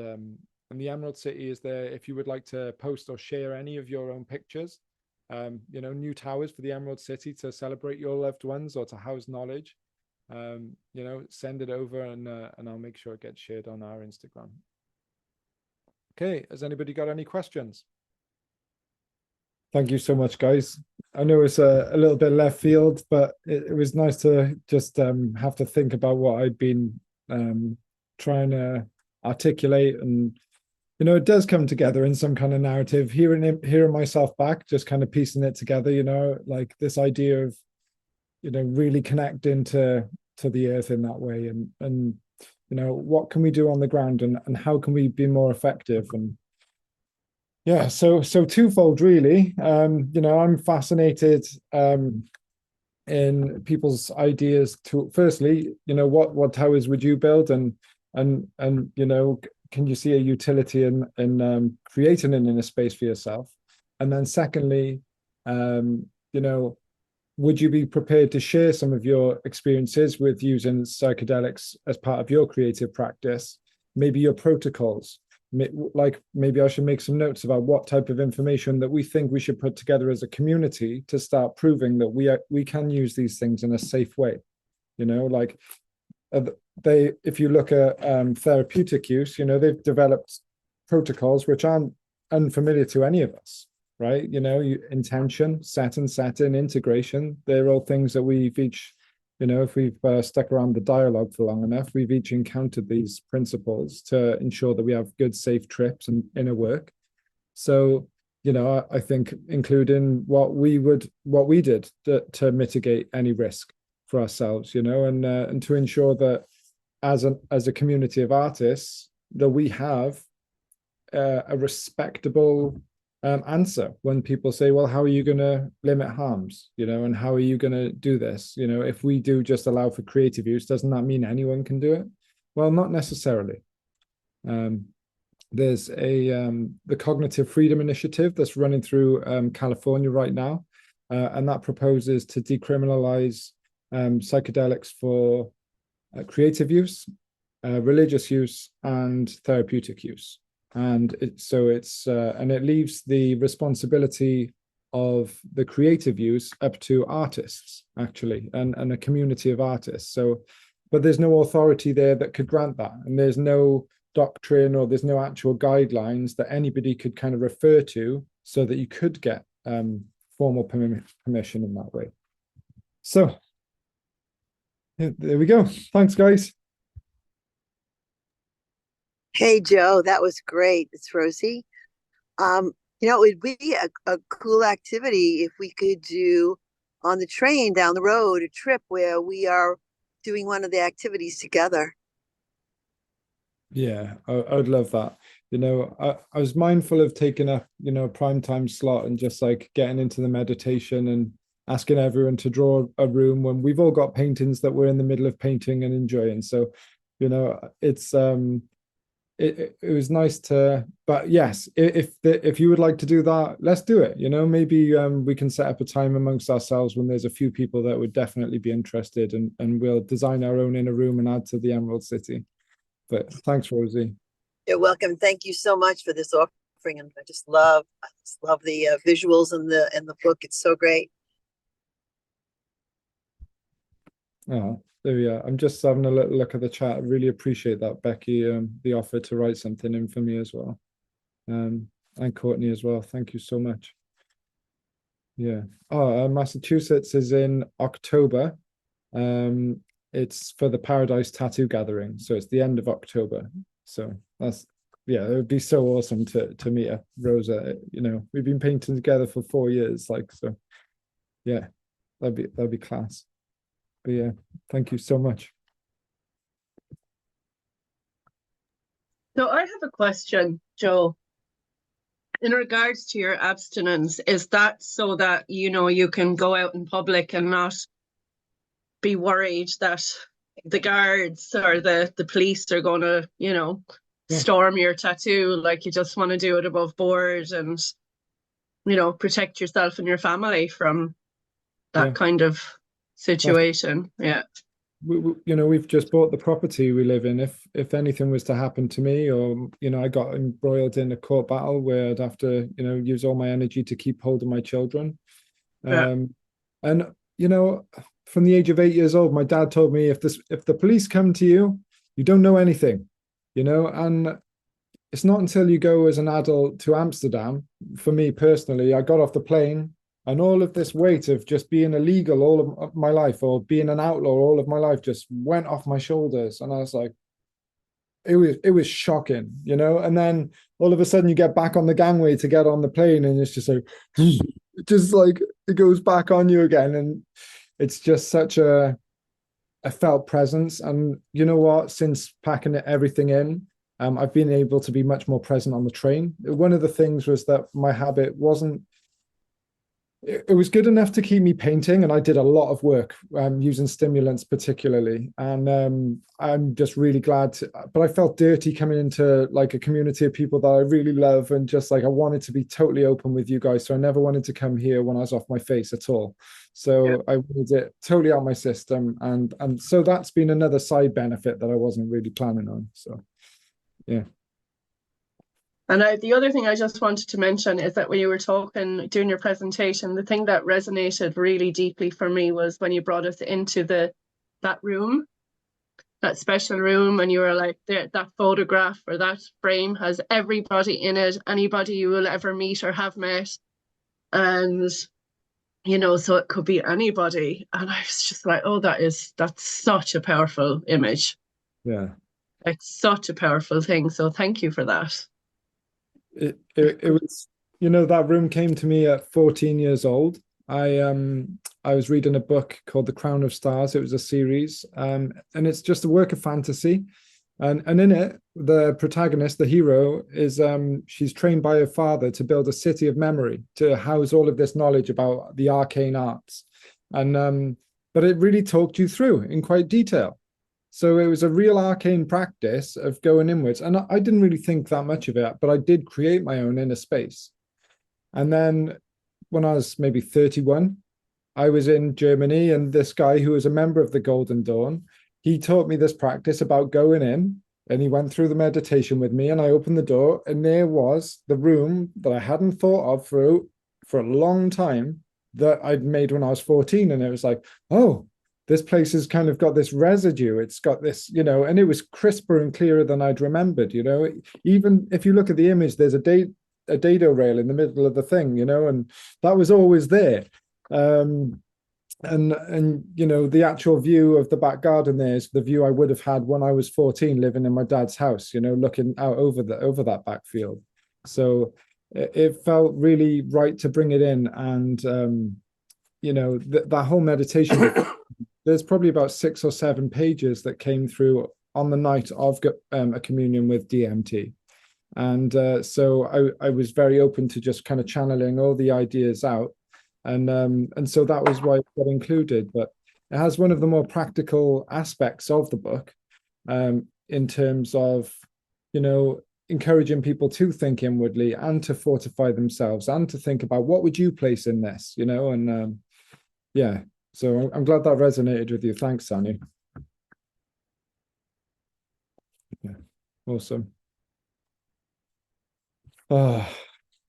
the Emerald City is there if you would like to post or share any of your own pictures, you know, new towers for the Emerald City to celebrate your loved ones or to house knowledge. You know, send it over and I'll make sure it gets shared on our Instagram. Okay, has anybody got any questions? Thank you so much, guys. I know it's a little bit left field, but it was nice to just have to think about what I'd been trying to articulate. And, you know, it does come together in some kind of narrative. Hearing myself back, just kind of piecing it together, you know, like this idea of, you know, really connecting to the earth in that way. And you know, what can we do on the ground, and how can we be more effective? And yeah, so twofold really. You know, I'm fascinated in people's ideas to, firstly, you know, what towers would you build, and you know, can you see a utility in creating an inner space for yourself? And then secondly, you know, would you be prepared to share some of your experiences with using psychedelics as part of your creative practice? Maybe your protocols, like maybe I should make some notes about what type of information that we think we should put together as a community to start proving that we can use these things in a safe way. You know, like if you look at therapeutic use, you know, they've developed protocols which aren't unfamiliar to any of us. Right, you know, intention, setting, integration, they're all things that we've each, you know, if we've stuck around the dialogue for long enough, we've each encountered these principles to ensure that we have good, safe trips and inner work. So, you know, I think including what we did to mitigate any risk for ourselves, you know, and to ensure that as a community of artists, that we have a respectable answer when people say, well, how are you going to limit harms, you know, and how are you going to do this? You know, if we do just allow for creative use, doesn't that mean anyone can do it? Well, not necessarily. There's the Cognitive Freedom Initiative that's running through California right now, and that proposes to decriminalize psychedelics for creative use, religious use, and therapeutic use. And it leaves the responsibility of the creative use up to artists, actually, and a community of artists. So, but there's no authority there that could grant that, and there's no doctrine or there's no actual guidelines that anybody could kind of refer to so that you could get formal permission in that way. So there we go. Thanks, guys. Hey, Joe, that was great. It's Rosie. You know, it would be a cool activity if we could do on the train down the road, a trip where we are doing one of the activities together. Yeah, I would love that. You know, I was mindful of taking a, you know, prime time slot and just like getting into the meditation and asking everyone to draw a room when we've all got paintings that we're in the middle of painting and enjoying. So, you know, it's it was nice to, but yes, if you would like to do that, let's do it. You know, maybe we can set up a time amongst ourselves when there's a few people that would definitely be interested, and we'll design our own inner room and add to the Emerald City. But thanks, Rosie. You're welcome. Thank you so much for this offering, and I just love the visuals in the book. It's so great. Oh, there we are. I'm just having a little look at the chat. I really appreciate that, Becky, the offer to write something in for me as well. And Courtney as well. Thank you so much. Yeah. Oh, Massachusetts is in October. It's for the Paradise Tattoo Gathering, so it's the end of October. So that's, yeah, it would be so awesome to meet Rosa. You know, we've been painting together for 4 years, like, so yeah, that'd be class. But yeah, thank you so much. So I have a question, Joe. In regards to your abstinence, is that so that, you know, you can go out in public and not be worried that the guards or the police are going to, you know, storm your tattoo? Like, you just want to do it above board and, you know, protect yourself and your family from that kind of situation. Yeah. You know, we've just bought the property we live in. If anything was to happen to me, or, you know, I got embroiled in a court battle where I'd have to, you know, use all my energy to keep hold of my children. And, you know, from the age of 8 years old, my dad told me, if the police come to you, you don't know anything, you know, and it's not until you go as an adult to Amsterdam, for me personally, I got off the plane and all of this weight of just being illegal all of my life or being an outlaw all of my life just went off my shoulders. And I was like, it was shocking, you know. And then all of a sudden you get back on the gangway to get on the plane and it's just like, just like it goes back on you again. And it's just such a felt presence. And you know what, since packing everything in, I've been able to be much more present on the train. One of the things was that my habit wasn't, it was good enough to keep me painting, and I did a lot of work using stimulants particularly. And I'm just really glad but I felt dirty coming into like a community of people that I really love, and just like I wanted to be totally open with you guys. So I never wanted to come here when I was off my face at all. So yeah. I wanted it totally out of my system. And so that's been another side benefit that I wasn't really planning on. So yeah. And the other thing I just wanted to mention is that when you were talking, doing your presentation, the thing that resonated really deeply for me was when you brought us into that room, that special room, and you were like, that photograph or that frame has everybody in it, anybody you will ever meet or have met. And, you know, so it could be anybody. And I was just like, oh, that's such a powerful image. Yeah. It's such a powerful thing. So thank you for that. It was, you know, that room came to me at 14 years old. I was reading a book called The Crown of Stars. It was a series, and it's just a work of fantasy. And in it, the protagonist, the hero, is she's trained by her father to build a city of memory to house all of this knowledge about the arcane arts. And but it really talked you through in quite detail. So it was a real arcane practice of going inwards. And I didn't really think that much of it, but I did create my own inner space. And then when I was maybe 31, I was in Germany, and this guy who was a member of the Golden Dawn, he taught me this practice about going in, and he went through the meditation with me, and I opened the door, and there was the room that I hadn't thought of for a long time that I'd made when I was 14. And it was like, oh, this place has kind of got this residue. It's got this, you know, and it was crisper and clearer than I'd remembered, you know. Even if you look at the image, there's a dado rail in the middle of the thing, you know, and that was always there. And you know, the actual view of the back garden there is the view I would have had when I was 14, living in my dad's house, you know, looking out over that backfield. So it felt really right to bring it in. And you know, that whole meditation there's probably about 6 or 7 pages that came through on the night of a communion with DMT. And so I was very open to just kind of channeling all the ideas out. And so that was why it got included. But it has one of the more practical aspects of the book, in terms of, you know, encouraging people to think inwardly and to fortify themselves and to think about what would you place in this, you know. And yeah. So I'm glad that resonated with you. Thanks, Sannie. Yeah, awesome. Oh,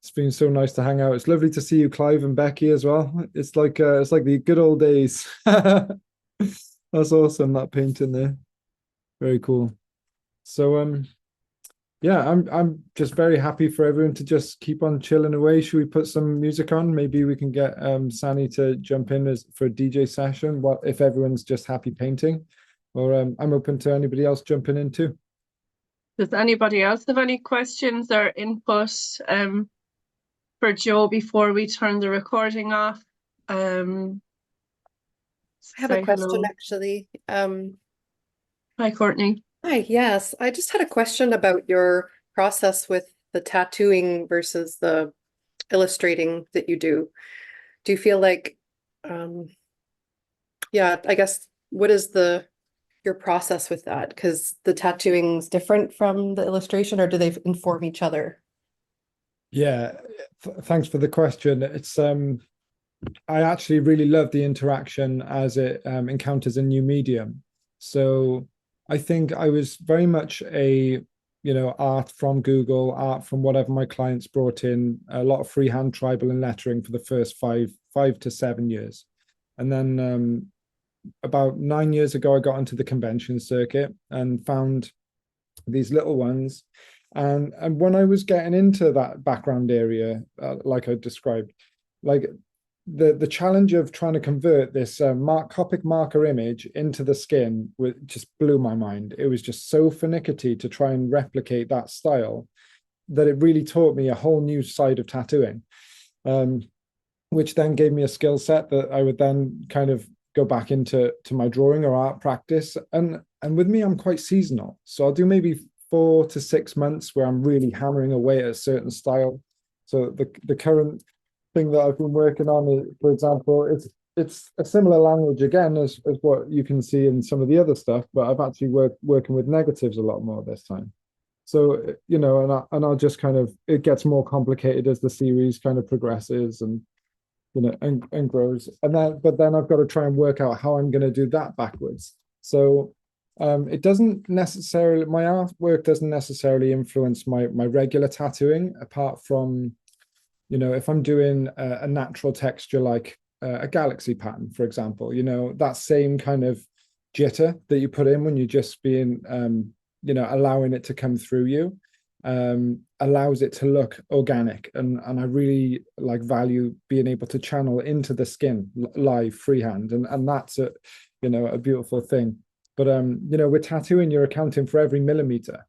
it's been so nice to hang out. It's lovely to see you, Clive and Becky, as well. It's like the good old days. That's awesome, that painting there. Very cool. So yeah, I'm just very happy for everyone to just keep on chilling away. Should we put some music on? Maybe we can get Sannie to jump in for a DJ session. What if everyone's just happy painting? Or I'm open to anybody else jumping in too. Does anybody else have any questions or input for Joe before we turn the recording off? I have a question, hello. actually. Hi, Courtney. Hi, yes. I just had a question about your process with the tattooing versus the illustrating that you do. Do you feel like, yeah, I guess, what is your process with that? Because the tattooing is different from the illustration, or do they inform each other? Yeah, thanks for the question. It's I actually really love the interaction as it encounters a new medium. So I think I was very much a, you know, art from Google, art from whatever my clients brought in, a lot of freehand tribal and lettering for the first 5 to 7 years. And then about 9 years ago, I got into the convention circuit and found these little ones. And when I was getting into that background area, like I described, like the challenge of trying to convert this Copic marker image into the skin just blew my mind. It was just so finicky to try and replicate that style that it really taught me a whole new side of tattooing, which then gave me a skill set that I would then kind of go back into my drawing or art practice. And with me, I'm quite seasonal. So I'll do maybe 4 to 6 months where I'm really hammering away at a certain style. So the current thing that I've been working on is, for example, it's a similar language again as what you can see in some of the other stuff, but I've actually working with negatives a lot more this time. So, you know, and I'll just kind of, it gets more complicated as the series kind of progresses and, you know, and grows. But then I've got to try and work out how I'm going to do that backwards. So it doesn't necessarily, my artwork doesn't necessarily influence my regular tattooing, apart from, you know, if I'm doing a natural texture like a galaxy pattern, for example, you know, that same kind of jitter that you put in when you're just being, you know, allowing it to come through you, allows it to look organic. And I really like value being able to channel into the skin live freehand. And that's a, you know, a beautiful thing. But, you know, with tattooing, you're accounting for every millimeter.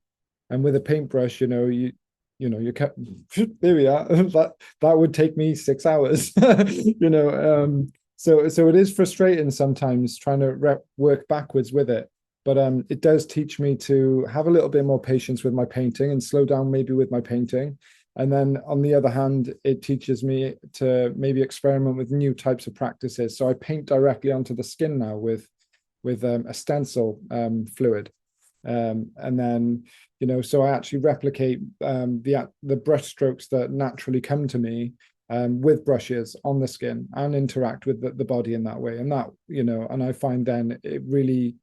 And with a paintbrush, you know, you there we are. That would take me 6 hours, you know. So it is frustrating sometimes trying to work backwards with it. But it does teach me to have a little bit more patience with my painting and slow down maybe with my painting. And then on the other hand, it teaches me to maybe experiment with new types of practices. So I paint directly onto the skin now with a stencil fluid. And then, you know, so I actually replicate the brush strokes that naturally come to me with brushes on the skin and interact with the body in that way. And that, you know, and I find then it really,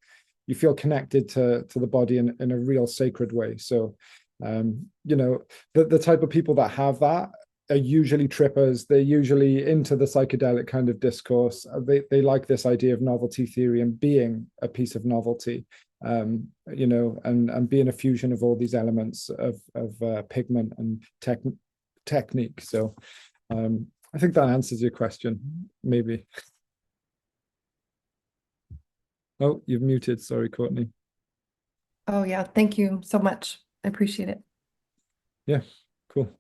you feel connected to the body in a real sacred way. So, you know, the type of people that have that are usually trippers. They're usually into the psychedelic kind of discourse. They like this idea of novelty theory and being a piece of novelty, you know, and being a fusion of all these elements of pigment and technique. So I think that answers your question, maybe. Oh, you've muted. Sorry, Courtney. Oh, yeah. Thank you so much. I appreciate it. Yeah, cool.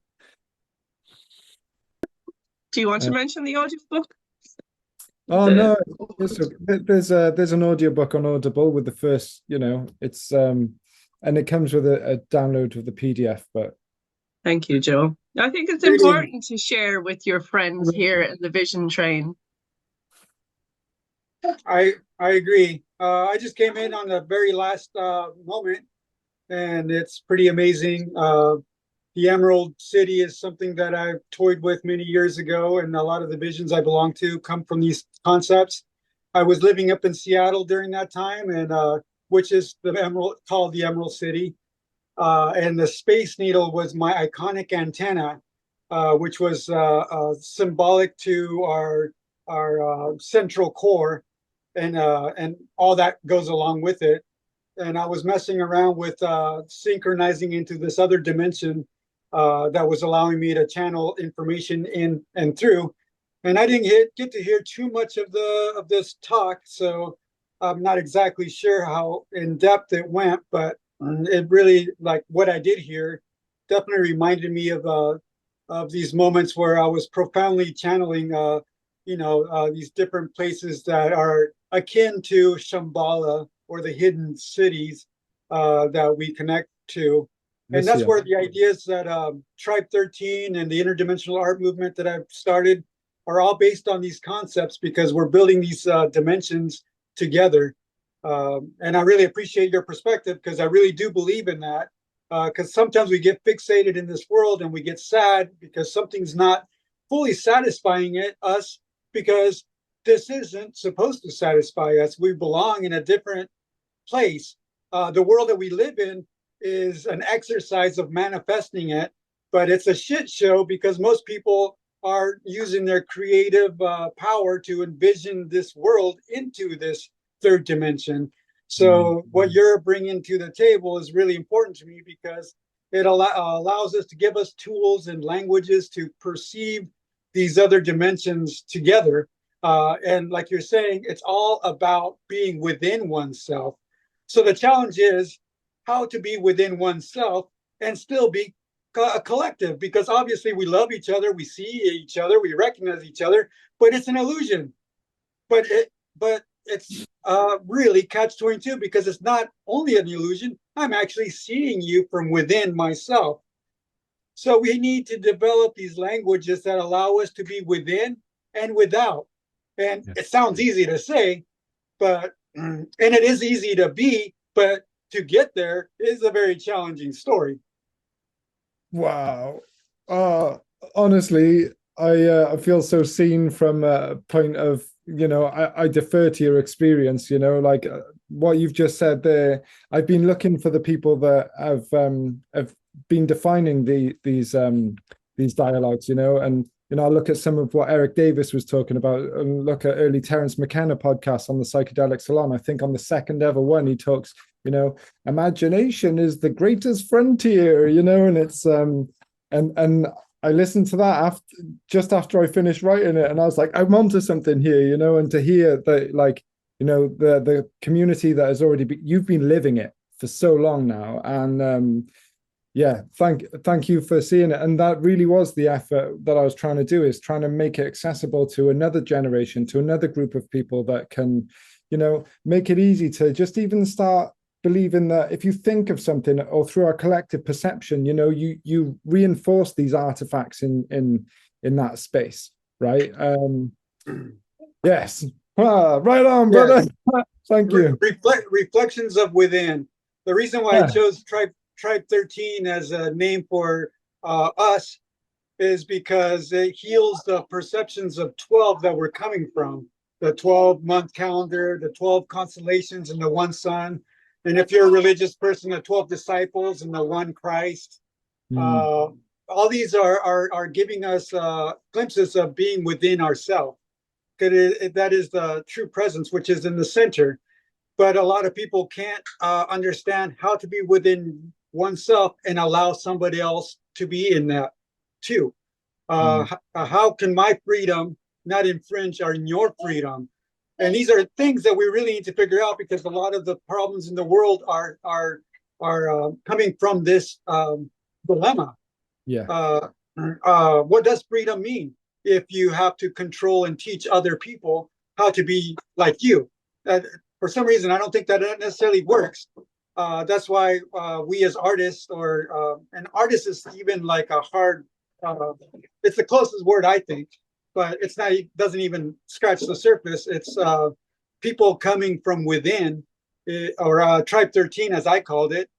Do you want to mention the audiobook? Oh, no. There's an audiobook on Audible with the first, you know, it's and it comes with a download of the PDF, but Thank you, Joe. I think it's important to share with your friends here in the Vision Train. I agree. I just came in on the very last moment, and it's pretty amazing. The Emerald City is something that I've toyed with many years ago, and a lot of the visions I belong to come from these concepts. I was living up in Seattle during that time, and which is called the Emerald City, and the Space Needle was my iconic antenna, which was symbolic to our central core. And all that goes along with it. And I was messing around with synchronizing into this other dimension that was allowing me to channel information in and through. And I didn't get to hear too much of this talk, so I'm not exactly sure how in depth it went. But it really, like what I did hear, definitely reminded me of these moments where I was profoundly channeling, you know, these different places that are akin to Shambhala or the hidden cities that we connect to. And that's where the ideas that Tribe 13 and the interdimensional art movement that I've started are all based on these concepts, because we're building these dimensions together. And I really appreciate your perspective, because I really do believe in that. Because sometimes we get fixated in this world and we get sad because something's not fully satisfying us, because this isn't supposed to satisfy us. We belong in a different place. The world that we live in is an exercise of manifesting it, but it's a shit show because most people are using their creative power to envision this world into this third dimension. So what you're bringing to the table is really important to me, because It allows us to give us tools and languages to perceive these other dimensions together. And like you're saying, it's all about being within oneself. So the challenge is how to be within oneself and still be a collective, because obviously we love each other, we see each other, we recognize each other, but it's an illusion. But it's really catch-22, because it's not only an illusion, I'm actually seeing you from within myself. So we need to develop these languages that allow us to be within and without. And it sounds easy to say, but and it is easy to be, but to get there is a very challenging story. Wow. Honestly, I feel so seen from a point of, I defer to your experience, like what you've just said there. I've been looking for the people that have been defining these dialogues, and I look at some of what Eric Davis was talking about, and look at early Terence McKenna podcasts on the Psychedelic Salon. I think on the second ever one, he talks, imagination is the greatest frontier, and it's and I listened to that just after I finished writing it, and I was like, I'm onto something here, and to hear that, like, the community that has already you've been living it for so long now, and yeah, thank you for seeing it. And that really was the effort that I was trying to do, is trying to make it accessible to another generation, to another group of people that can, make it easy to just even start believing that if you think of something, or through our collective perception, you reinforce these artifacts in that space, right? Yes. Right on, brother. Yes. Thank you. Reflections of within. The reason why I chose Tribe 13 as a name for us is because it heals the perceptions of 12 that we're coming from. The 12-month calendar, the 12 constellations, and the one sun. And if you're a religious person, the 12 disciples and the one Christ. All these are giving us glimpses of being within ourselves. That is the true presence, which is in the center. But a lot of people can't understand how to be within oneself and allow somebody else to be in that too. How can my freedom not infringe on your freedom? And these are things that we really need to figure out, because a lot of the problems in the world are coming from this dilemma. What does freedom mean if you have to control and teach other people how to be like you? For some reason, I don't think that necessarily works. That's why we as artists, or an artist is even like a hard, it's the closest word, I think, but it's not, it doesn't even scratch the surface. It's people coming from within, or Tribe 13, as I called it,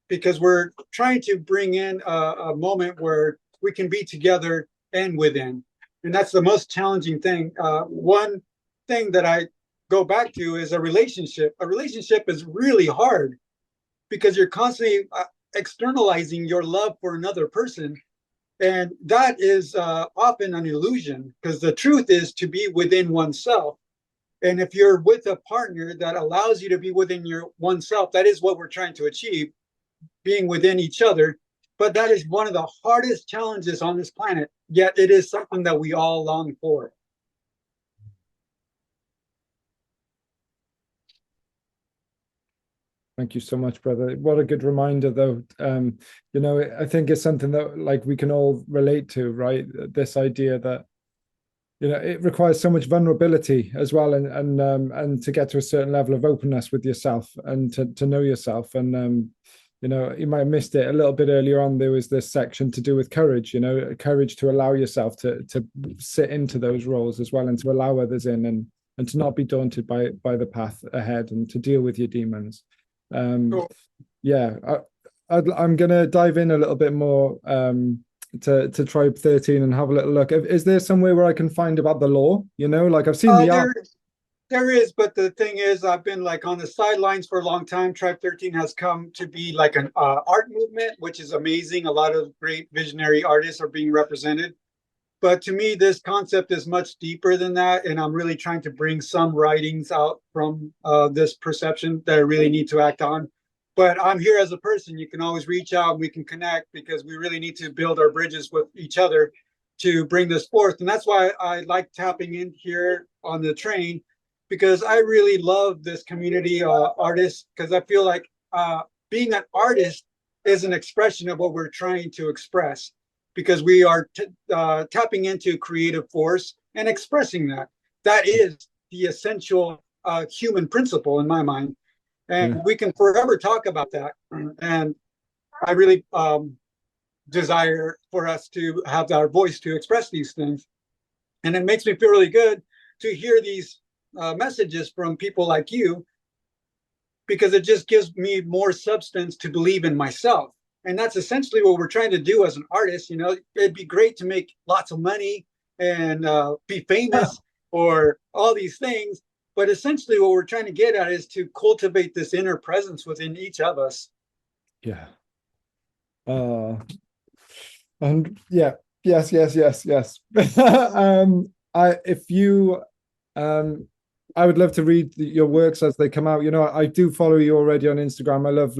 because we're trying to bring in a moment where we can be together and within. And that's the most challenging thing. One thing that I go back to is a relationship. A relationship is really hard, because you're constantly externalizing your love for another person. And that is often an illusion, because the truth is to be within oneself. And if you're with a partner that allows you to be within your oneself, that is what we're trying to achieve, being within each other. But that is one of the hardest challenges on this planet, yet it is something that we all long for. Thank you so much, brother. What a good reminder, though. I think it's something that, like, we can all relate to, right? This idea that, it requires so much vulnerability as well, and to get to a certain level of openness with yourself, and to know yourself. And you might have missed it a little bit earlier on. There was this section to do with courage. Courage to allow yourself to sit into those roles as well, and to allow others in, and to not be daunted by the path ahead, and to deal with your demons. Cool. Yeah, I'm gonna dive in a little bit more to Tribe 13 and have a little look. Is there somewhere where I can find about the law? Like I've seen the art. There is, but the thing is, I've been like on the sidelines for a long time. Tribe 13 has come to be like an art movement, which is amazing. A lot of great visionary artists are being represented. But to me, this concept is much deeper than that. And I'm really trying to bring some writings out from this perception that I really need to act on. But I'm here as a person. You can always reach out and we can connect, because we really need to build our bridges with each other to bring this forth. And that's why I like tapping in here on the train, because I really love this community artists, because I feel like being an artist is an expression of what we're trying to express, because we are tapping into creative force and expressing that. That is the essential human principle in my mind. And we can forever talk about that. And I really desire for us to have our voice to express these things. And it makes me feel really good to hear these messages from people like you, because it just gives me more substance to believe in myself. And that's essentially what we're trying to do as an artist. You know, it'd be great to make lots of money and be famous or all these things. But essentially what we're trying to get at is to cultivate this inner presence within each of us. Yeah. And yeah, yes. I would love to read your works as they come out. You know, I do follow you already on Instagram. I love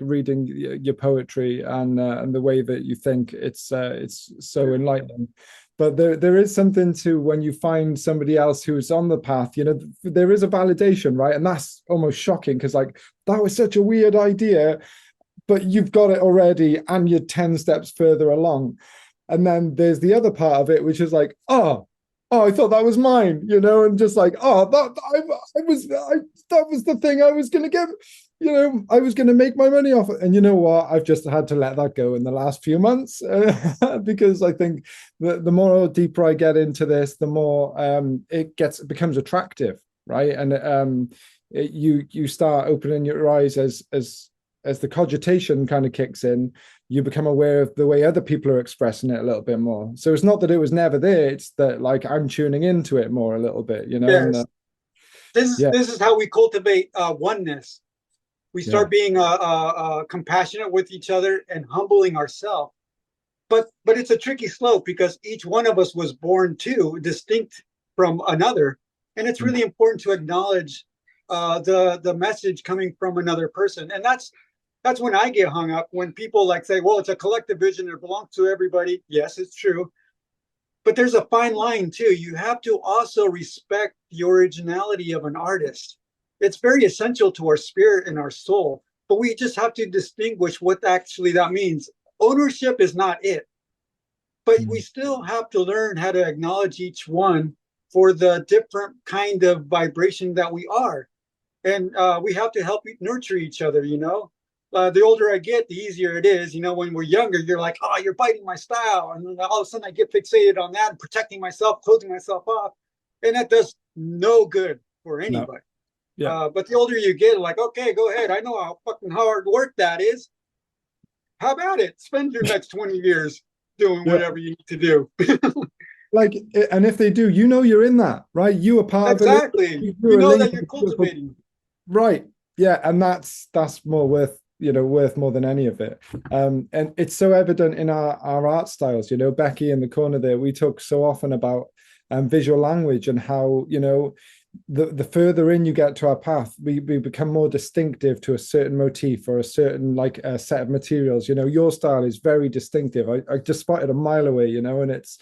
reading your poetry and the way that you think. It's so enlightening. But there is something to when you find somebody else who's on the path, you know, there is a validation, right? And that's almost shocking, because like, that was such a weird idea, but you've got it already and you're 10 steps further along. And then there's the other part of it, which is like, oh, I thought that was mine, you know, and just like, that was the thing I was going to give, you know, I was going to make my money off it. And you know what? I've just had to let that go in the last few months, because I think the more deeper I get into this, the more it becomes attractive, right? And you start opening your eyes as the cogitation kind of kicks in. You become aware of the way other people are expressing it a little bit more. So it's not that it was never there, it's that like I'm tuning into it more a little bit, you know. Yes. And, this is how we cultivate oneness. We start being compassionate with each other and humbling ourselves. But it's a tricky slope, because each one of us was born distinct from another. And it's really important to acknowledge the message coming from another person. And that's when I get hung up, when people like say, well, it's a collective vision, it belongs to everybody. Yes, it's true. But there's a fine line too. You have to also respect the originality of an artist. It's very essential to our spirit and our soul, but we just have to distinguish what actually that means. Ownership is not it, but we still have to learn how to acknowledge each one for the different kind of vibration that we are. And we have to help nurture each other, you know. The older I get, the easier it is. You know, when we're younger, you're like, oh, you're biting my style. And then all of a sudden I get fixated on that and protecting myself, closing myself off. And that does no good for anybody. No. Yeah. But the older you get, like, okay, go ahead. I know how fucking hard work that is. How about it? Spend your next 20 years doing whatever you need to do. Like, and if they do, you know, you're in that, right? You are part of it. Exactly. You know that you're cultivating. Right. Yeah. And that's more worth more than any of it. And it's so evident in our art styles. You know, Becky in the corner there, we talk so often about visual language and how, you know, the further in you get to our path, we become more distinctive to a certain motif or a certain like a set of materials. You know, your style is very distinctive. I just spotted a mile away, you know, and it's,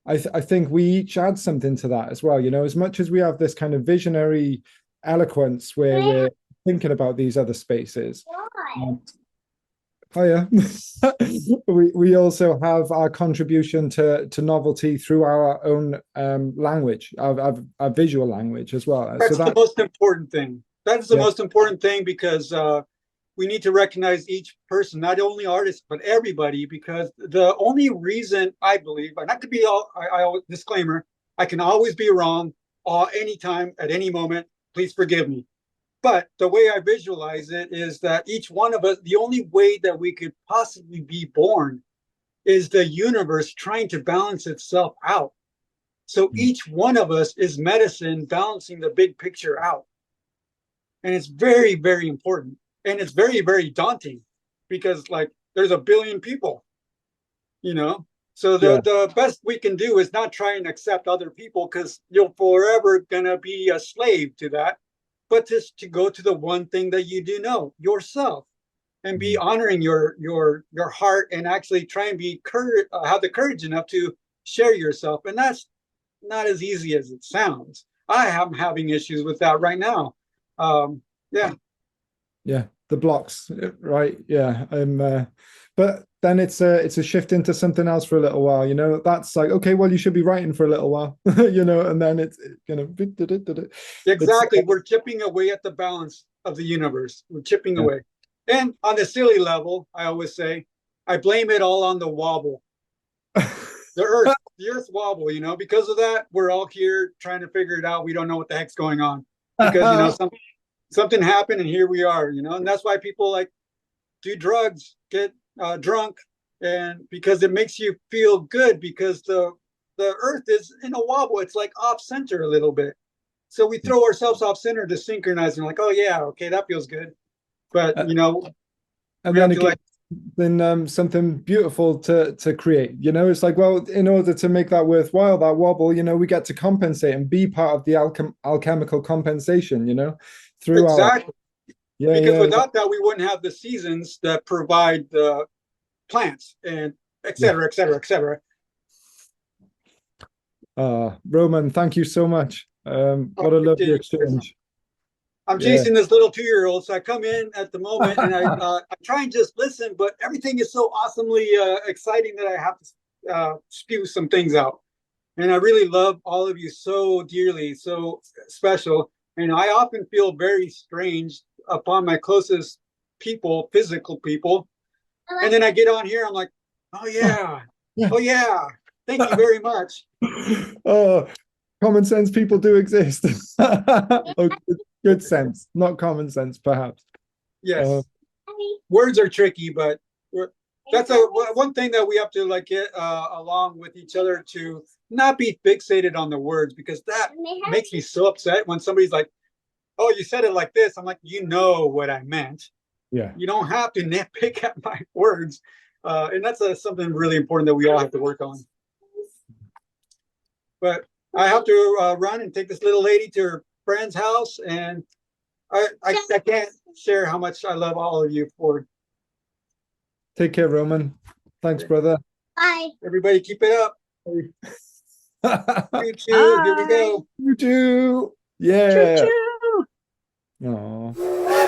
I think we each add something to that as well. You know, as much as we have this kind of visionary eloquence where we're thinking about these other spaces. We also have our contribution to novelty through our own language, our visual language as well. That's the most important thing. That's the most important thing, because we need to recognize each person, not only artists, but everybody, because the only reason I believe, and not to be disclaimer, I can always be wrong anytime, at any moment, please forgive me. But the way I visualize it is that each one of us, the only way that we could possibly be born is the universe trying to balance itself out. So each one of us is medicine balancing the big picture out. And it's very, very important. And it's very, very daunting, because like there's a billion people, you know? So the best we can do is not try and accept other people, because you're forever gonna be a slave to that. But just to go to the one thing that you do know, yourself. and be honoring your heart, and actually try and be have the courage enough to share yourself. And that's not as easy as it sounds. I am having issues with that right now. Yeah. Yeah, the blocks, right? Yeah, but then it's a shift into something else for a little while, you know. That's like, okay, well, you should be writing for a little while, you know, and then it's gonna Exactly. We're chipping away at the balance of the universe. We're chipping away. And on the silly level, I always say, I blame it all on the wobble. The earth wobble, you know. Because of that, we're all here trying to figure it out. We don't know what the heck's going on, because, you know, something happened and here we are, you know. And that's why people like do drugs, get drunk, and because it makes you feel good, because the earth is in a wobble. It's like off center a little bit. So we throw ourselves off center to synchronize, and like, oh yeah, okay, that feels good. But you know, and then again, then something beautiful to create, you know. It's like, well, in order to make that worthwhile, that wobble, you know, we get to compensate and be part of the alchemical compensation, you know, through exactly. Because yeah, without that, we wouldn't have the seasons that provide the plants, and et cetera, et cetera, et cetera. Roman, thank you so much. What a lovely exchange. I'm chasing this little 2-year-old, so I come in at the moment and I try and just listen, but everything is so awesomely exciting that I have to spew some things out. And I really love all of you so dearly, so special. And I often feel very strange upon my closest people, physical people. And then I get on here, I'm like, oh yeah, oh yeah, thank you very much. Oh, common sense people do exist. Oh, good sense, not common sense, perhaps. Yes, words are tricky, but that's one thing that we have to like get along with each other, to not be fixated on the words, because that makes me so upset when somebody's like, oh, you said it like this. I'm like, you know what I meant. Yeah. You don't have to nitpick at my words. And that's something really important that we all have to work on. But I have to run and take this little lady to her friend's house. And I can't share how much I love all of you for. Take care, Roman. Thanks, brother. Bye. Everybody keep it up. You too. Here we go. You too. Yeah. Choo-choo. Aww.